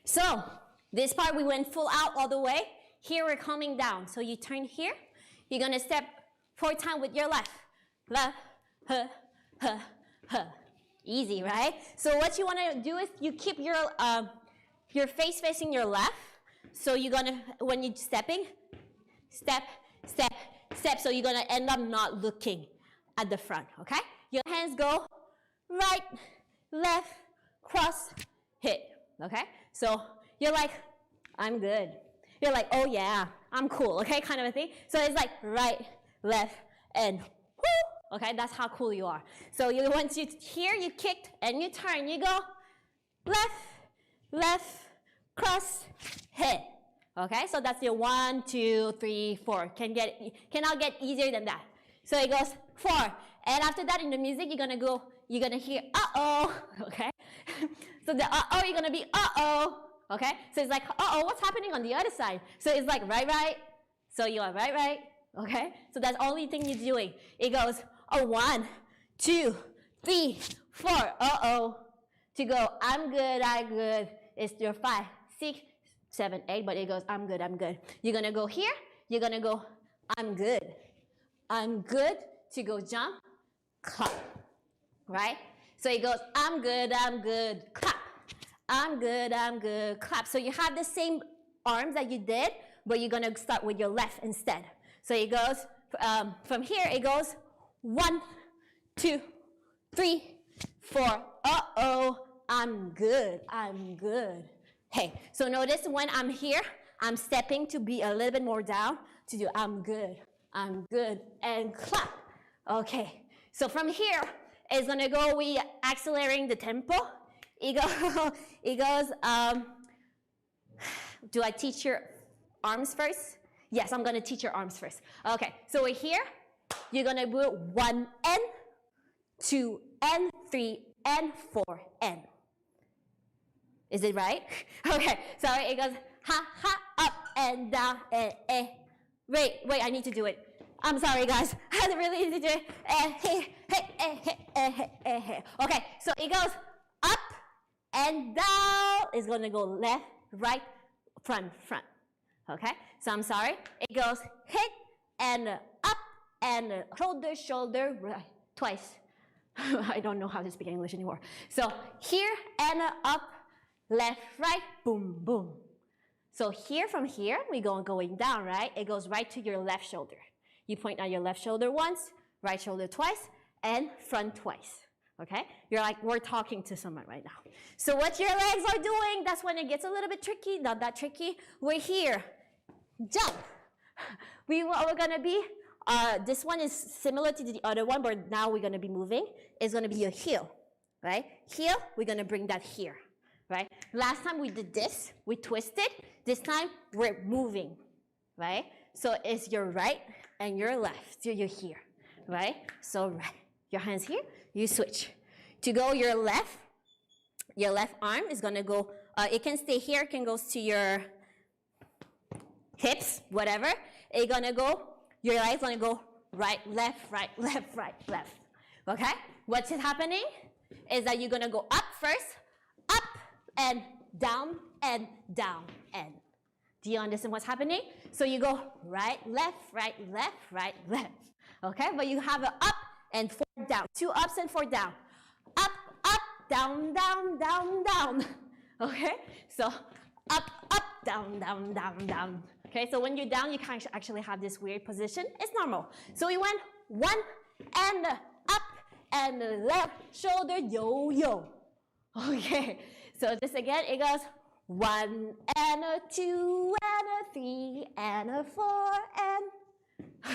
A: So, this part we went full out all the way. Here we're coming down. So you turn here. You're gonna step 4 times with your left. Left, huh, huh, huh. Easy, right? So what you wanna do is you keep your face facing your left. So you're gonna, when you're stepping, step, step, step, so you're gonna end up not looking at the front, okay? Your hands go right, left, cross, hit, okay? So you're like, I'm good. You're like, oh yeah, I'm cool, okay, kind of a thing. So it's like right, left, and whoo, okay? That's how cool you are. So you, once you here, you kicked and you turn, you go left, left, cross, hit. Okay, so that's your 1, 2, 3, 4. Cannot get easier than that. So it goes 4. And after that in the music, you're gonna hear uh-oh, okay? So the uh-oh, you're gonna be uh-oh, okay? So it's like, uh-oh, what's happening on the other side? So it's like right, right. So you are right, right, okay? So that's the only thing you're doing. It goes, oh, 1, 2, 3, 4, uh-oh. To go, I'm good, it's your 5, 6, 7, 8, but it goes, I'm good. You're gonna go here, you're gonna go, I'm good. To go jump, clap, right? So it goes, I'm good, clap. I'm good, clap. So you have the same arms that you did, but you're gonna start with your left instead. So it goes, from here, it goes 1, 2, 3, 4, uh-oh, I'm good. Hey, so notice when I'm here, I'm stepping to be a little bit more down to do I'm good, and clap. Okay, so from here, it's gonna go, we accelerating the tempo. It goes, do I teach your arms first? Yes, I'm gonna teach your arms first. Okay, so we're here, you're gonna do 1 and 2 and 3 and 4 and. Is it right? Okay, so it goes ha, ha, up and down, eh. Wait, I need to do it. I'm sorry, guys. I really need to do it. Hey. Okay, so it goes up and down. It's going to go left, right, front. Okay, so I'm sorry. It goes hit and up and shoulder, right, twice. I don't know how to speak English anymore. So here and up, left, right, boom, boom. So here, from here, we go going down, right? It goes right to your left shoulder. You point at your left shoulder once, right shoulder twice, and front twice, Okay? You're like, we're talking to someone right now. So what your legs are doing, that's when it gets a little bit tricky, not that tricky. We're here. Jump. We're gonna be, this one is similar to the other one, but now we're gonna be moving. It's gonna be your heel, right? Heel, we're gonna bring that here, right? Last time we did this, we twisted. This time, we're moving, right? So it's your right and your left. So you're here, right? So right, your hands here, you switch. To go your left arm is gonna go, it can stay here, it can go to your hips, whatever. It's gonna go, your leg's gonna go right, left, right, left, right, left. Okay? What's happening is that you're gonna go up first, up and down and down and. Do you understand what's happening? So you go right, left, right, left, right, left. Okay? But you have an up and 4 down. 2 ups and 4 down. Up, up, down, down, down, down. Okay? So up, up, down, down, down, down. Okay? So when you're down, you can actually have this weird position. It's normal. So we went 1 and up and left shoulder, yo, yo. Okay? So this again, it goes 1 and a 2 and a 3 and a 4 and,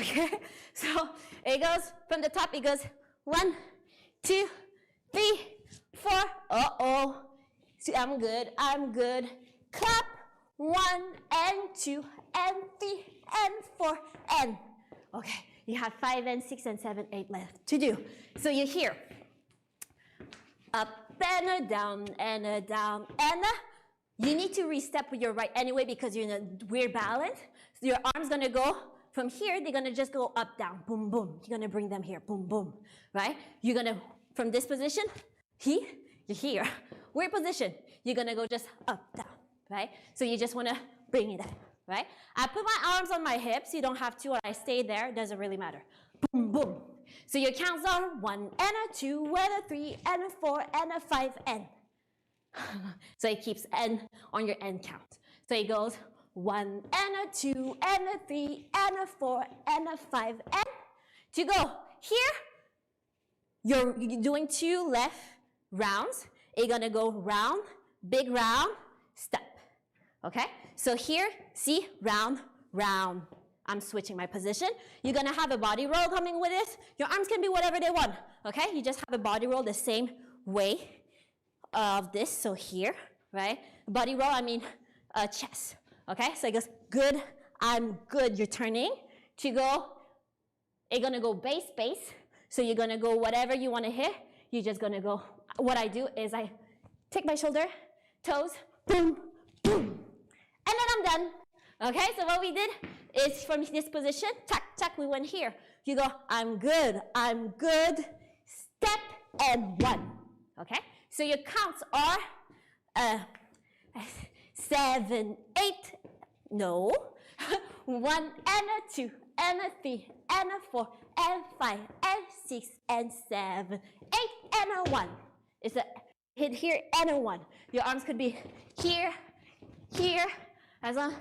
A: okay? So it goes, from the top it goes 1, 2, 3, 4, uh-oh. So I'm good. Clap, 1 and 2 and 3 and 4 and, okay. You have 5 and 6 and 7, 8 left to do. So you're here. Up and a down and a down and a. You need to re-step with your right anyway because you're in a weird balance. So your arm's gonna go from here, they're gonna just go up, down, boom, boom. You're gonna bring them here, boom, boom, right? You're gonna, from this position, you're here. Weird position, you're gonna go just up, down, right? So you just wanna bring it up, right? I put my arms on my hips, you don't have to, or I stay there, it doesn't really matter. Boom, boom. So your counts are 1 and a 2 and a 3 and a 4 and a 5 and. So it keeps n on your end count. So it goes 1 and a 2 and a 3 and a 4 and a 5 and. To go here, you're doing 2 left rounds. You're gonna go round, big round, step. Okay? So here, see, round, round. I'm switching my position. You're gonna have a body roll coming with this. Your arms can be whatever they want. Okay? You just have a body roll the same way of this, so here, right? Body roll, I mean chest, okay? So it goes, good, I'm good. You're turning to go, you're gonna go base, base. So you're gonna go whatever you wanna hit. You're just gonna go, what I do is I take my shoulder, toes, boom, boom. And then I'm done, okay? So what we did is from this position, tack, tack, we went here. You go, I'm good, step, and 1, okay? So your counts are 7, 8, no, 1 and a 2 and a 3 and a 4 and 5 and 6 and 7, 8 and a 1. It's a hit here and a 1. Your arms could be here, here, as long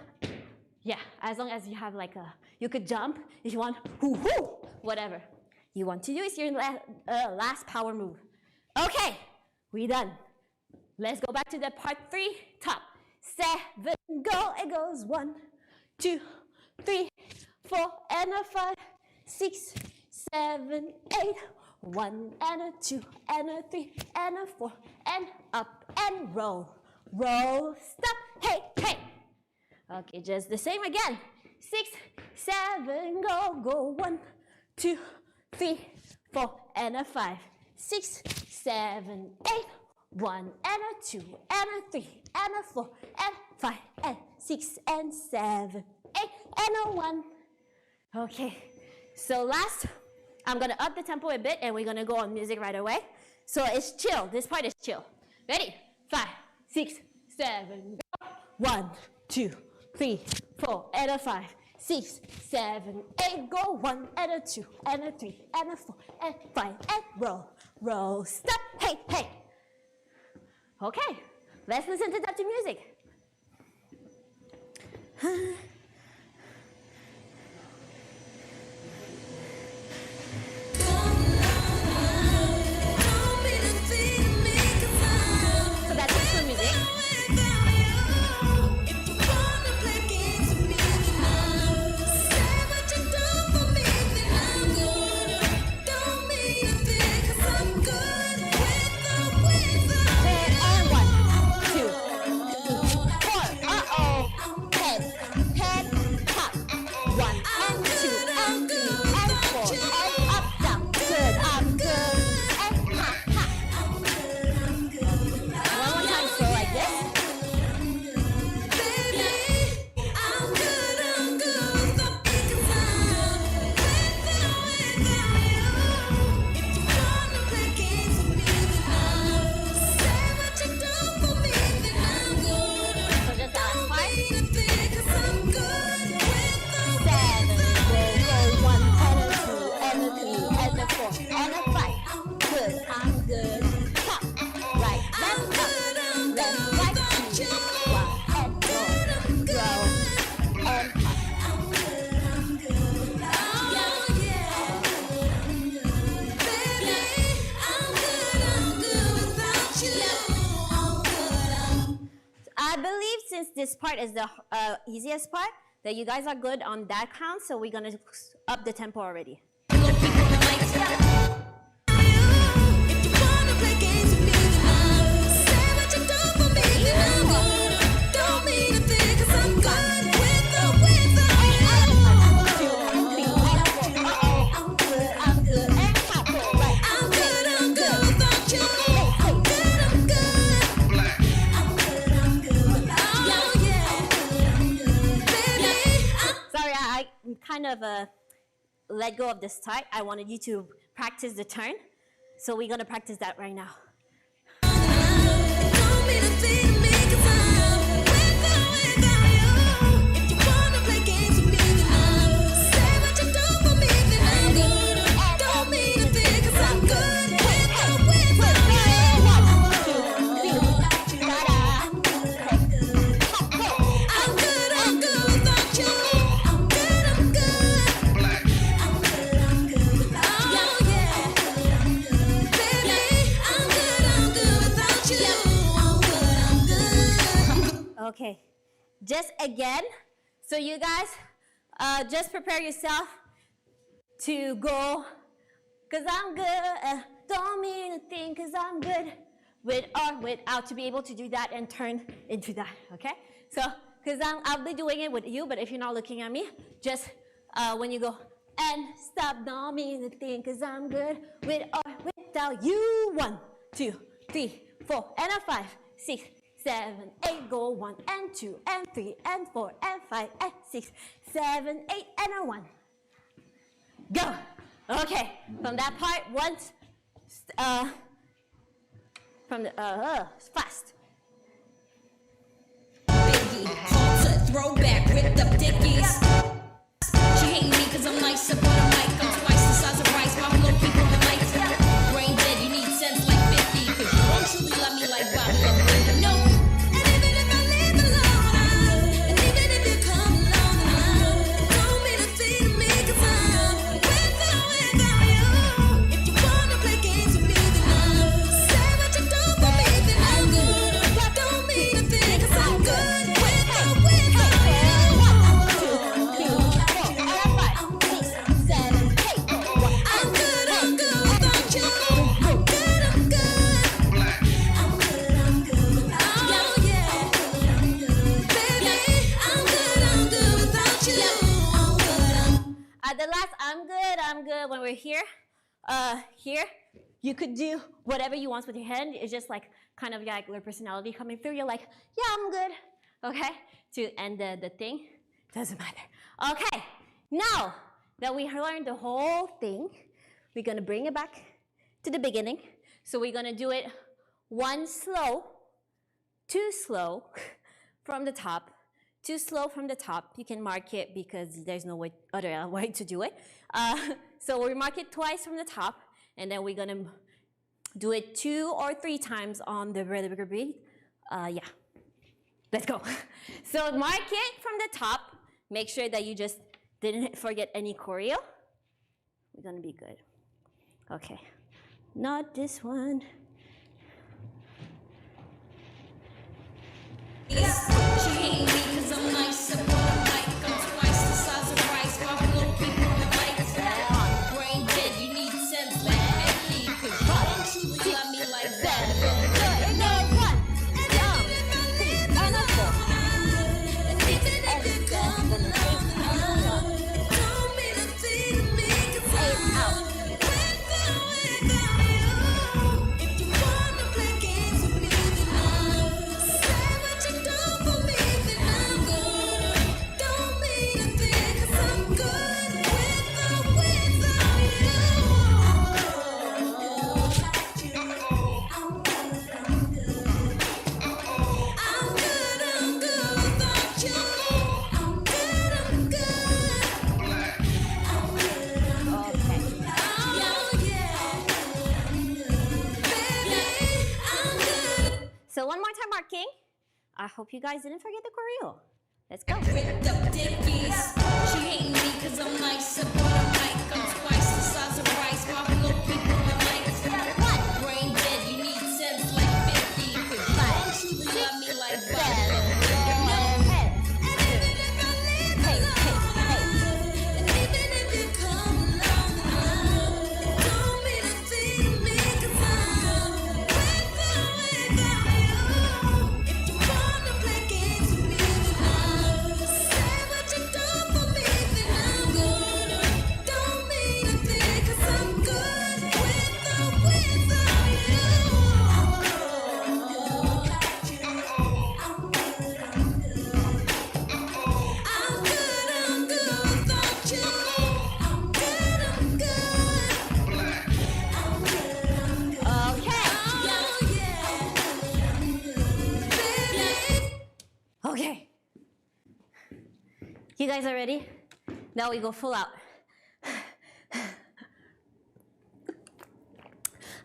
A: as you have like a, you could jump if you want, hoo hoo, whatever you want to do is your last power move. Okay. We done. Let's go back to the part 3, top. 7, go. It goes 1, 2, 3, 4, and a 5, 6, 7, 8. 1 and a 2 and a 3 and a 4 and up and roll. Roll, stop, hey, hey. Okay, just the same again. 6, 7, go, go. 1, 2, 3, 4 and a 5. 6, 7, 8, 1 and a 2 and a 3 and a 4 and 5 and 6 and 7, 8 and a 1. Okay, so last, I'm gonna up the tempo a bit and we're gonna go on music right away. So it's chill, this part is chill. Ready? 5, 6, 7, go. 1, 2, 3, 4 and a 5. 6, 7, 8, go. 1 and a 2 and a 3 and a 4 and 5 and roll. Roll, stop, hey, hey. Okay, let's listen to that to music.
C: Don't be
B: this part is the easiest part, that you guys are good on that count, so we're gonna up the tempo already. Kind of let go of the start. I wanted you to practice the turn, so we're gonna practice that right now. Okay, just again, so you guys just prepare yourself to go, cause I'm good, don't mean a thing, cause I'm good, with or without, to be able to do that and turn into that, okay? So, cause I'll be doing it with you, but if you're not looking at me, just when you go, and stop, don't mean a thing, cause I'm good, with or without you. 1, 2, 3, 4, and a 5, 6, 7, 8, go 1 and 2 and 3 and 4 and 5 and 6, 7, 8, and a 1. Go. Okay, from that part, once, from the, fast.
C: Biggie, hard to throw back, ripped up dickies. She hating me cause I'm nice up on the mic. I'm twice the size of rice, my little people on the lights. Brain dead, you need sense like 50, cause you won't truly love me like Bobby love me. No. And even if I live alone, and even if you come along, don't mean a thing to me cause I'm without you. If you wanna play games with me, then say what you do for me, then I'm good. Don't mean a thing cause I'm good without you. 1, 2, 3, 4, 5, 6, 7, 8. I'm good without you. I'm good. I'm good without you. Oh yeah. Baby, I'm good without you.
B: At the last, I'm good, when we're here, here, you could do whatever you want with your hand. It's just like, kind of like your personality coming through. You're like, yeah, I'm good, okay? To end the thing, doesn't matter. Okay, now that we learned the whole thing, we're gonna bring it back to the beginning. So we're gonna do it 1 slow, 2 slow from the top, 2 slow from the top. You can mark it because there's no other way to do it. So we mark it twice from the top, and then we're gonna do it 2 or 3 times on the rhythm beat. Yeah, let's go. So mark it from the top. Make sure that you just didn't forget any choreo. We're gonna be good. Okay, not this one.
C: She hating me cause I'm nice up on the mic. I'm twice the size of rice, my little people on the lights. Brain dead, you need sense like 50, cause you don't truly love me like that.
B: Good. No, 1, 2, 3, and a 4.
C: And even if you come along, don't mean a thing to me cause I'm without you. If you wanna play games with me, then say what you do for me, then I'm good. Don't mean a thing cause I'm good without you. I'm good without you. I'm good. I'm good. Oh yeah. Baby, I'm good.
B: So one more time marking. I hope you guys didn't forget the choreo. Let's go.
C: Ripped up dickies. She hating me cause I'm nice up on the mic. I'm twice the size of rice, my little people on the lights. Brain dead, you need sense like 50, cause you don't truly love me like that.
A: You guys are ready? Now we go full out.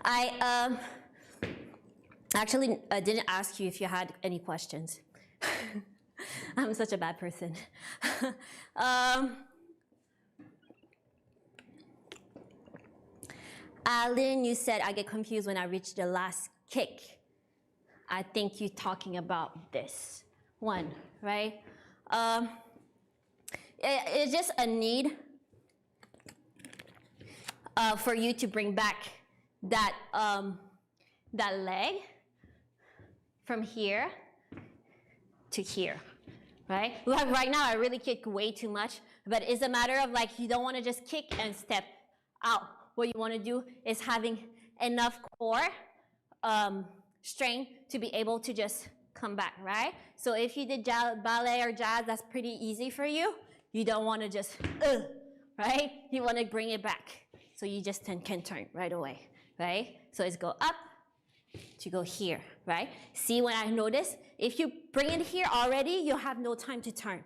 A: I actually didn't ask you if you had any questions. I'm such a bad person. Alan, you said I get confused when I reach the last kick. I think you're talking about this one, right? It's just a need for you to bring back that, that leg from here to here, right? Like right now, I really kick way too much, but it's a matter of like, you don't want to just kick and step out. What you want to do is having enough core strength to be able to just come back, right? So if you did ballet or jazz, that's pretty easy for you. You don't want to just, right? You want to bring it back. So you just can turn right away, right? So it's go up to go here, right? See, when I notice, if you bring it here already, you'll have no time to turn,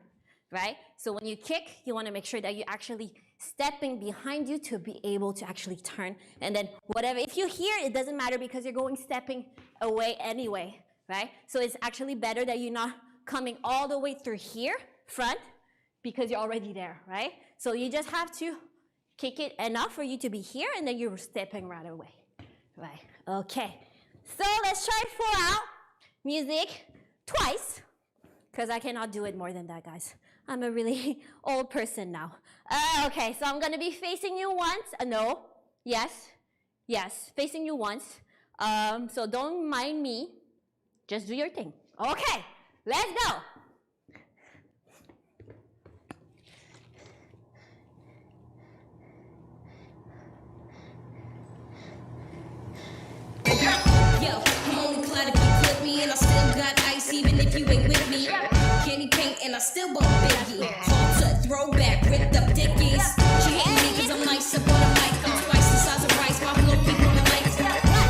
A: right? So when you kick, you want to make sure that you're actually stepping behind you to be able to actually turn. And then whatever, if you hear, it doesn't matter because you're going stepping away anyway, right? So it's actually better that you're not coming all the way through here, front, because you're already there, right? So you just have to kick it enough for you to be here, and then you're stepping right away, right? Okay, so let's try full out music twice, because I cannot do it more than that, guys. I'm a really old person now. Okay, so I'm gonna be facing you once. No, yes, facing you once. So don't mind me. Just do your thing. Okay, let's go.
C: Yo, I'm only glad if you clip me, and I still got ice even if you ain't with me. Candy paint and I still bump Biggie. Halter, throwback, ripped up dickies. She hate me cause I'm nice up on the mic. I'm twice the size of rice while below people on the lights.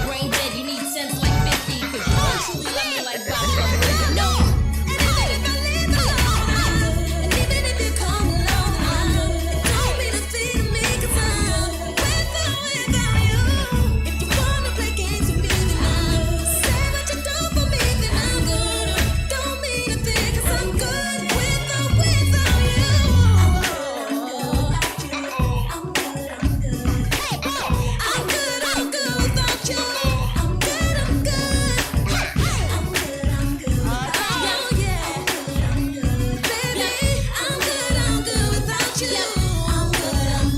C: Brain dead, you need sense like 50. Cause you don't truly love me like Bobby. No. And even if I live alone, and even if you come along, don't be defeating me cause I'm without you. If you wanna play games with me, then I'll say what you do for me, then I'm good. Don't mean a thing cause I'm good without you. I'm good. Hey, I'm good without you. I'm good. Oh yeah. Baby, I'm good without you. I'm good.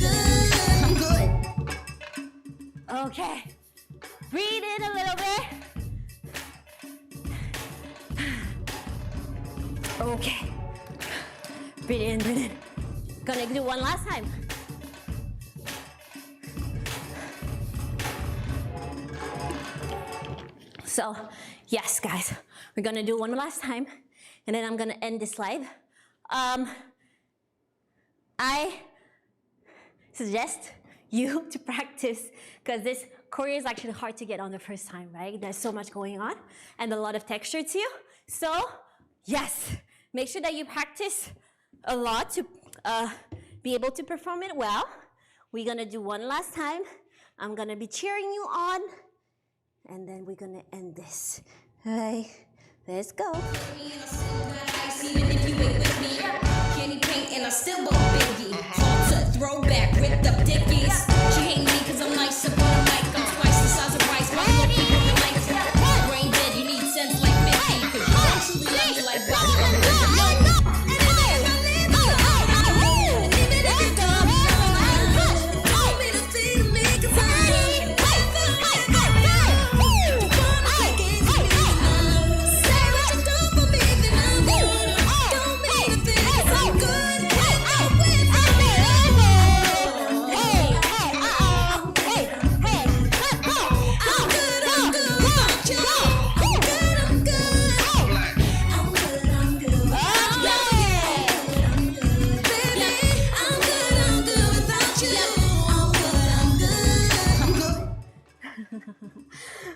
A: Okay, breathe in a little bit. Okay, breathe in. Gonna do one last time. So, yes, guys, we're gonna do one last time, and then I'm gonna end this live. I suggest you to practice, because this choreo is actually hard to get on the first time, right? There's so much going on and a lot of texture too. So, yes, make sure that you practice a lot to be able to perform it well. We're gonna do one last time. I'm gonna be cheering you on, and then we're gonna end this. All right, let's go.
C: Even if you ain't with me, candy paint and I still bump Biggie. Halter, throwback, ripped up dickies. She hate me cause I'm nice up on the mic. I'm twice the size of rice while below people on the lights. Brain dead, you need sense like 50. Cause you don't truly love me like Bobby.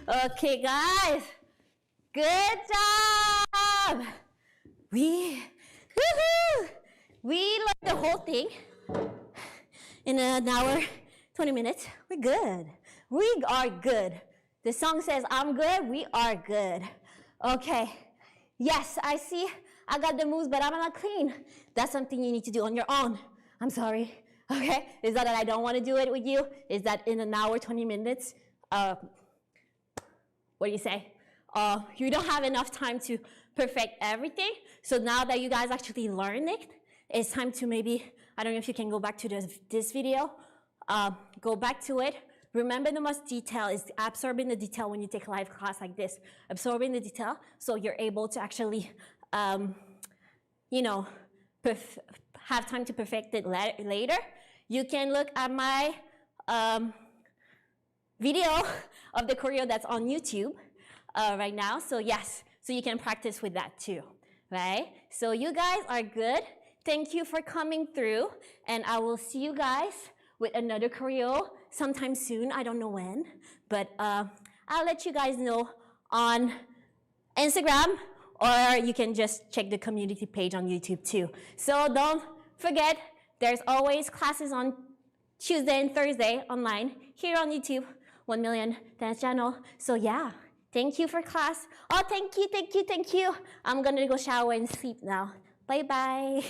A: Okay, guys, good job. We We learned the whole thing in an hour, 20 minutes. We're good. We are good. The song says, I'm good, we are good. Okay. Yes, I see I got the moves, but I'm not clean. That's something you need to do on your own. I'm sorry. Okay? It's not that I don't want to do it with you. It's that in an hour, 20 minutes, what do you say? You don't have enough time to perfect everything. So now that you guys actually learn it, it's time to maybe, I don't know if you can go back to this video, go back to it. Remember, the most detail is absorbing the detail when you take a live class like this. Absorbing the detail so you're able to actually, you know, have time to perfect it later. You can look at my video of the choreo that's on YouTube right now. So yes, so you can practice with that too, right? So you guys are good. Thank you for coming through, and I will see you guys with another choreo sometime soon. I don't know when, but I'll let you guys know on Instagram, or you can just check the community page on YouTube too. So don't forget, there's always classes on Tuesday and Thursday online here on YouTube, 1 Million Dance Channel. So yeah, thank you for class. Oh, thank you, thank you, thank you. I'm gonna go shower and sleep now. Bye-bye.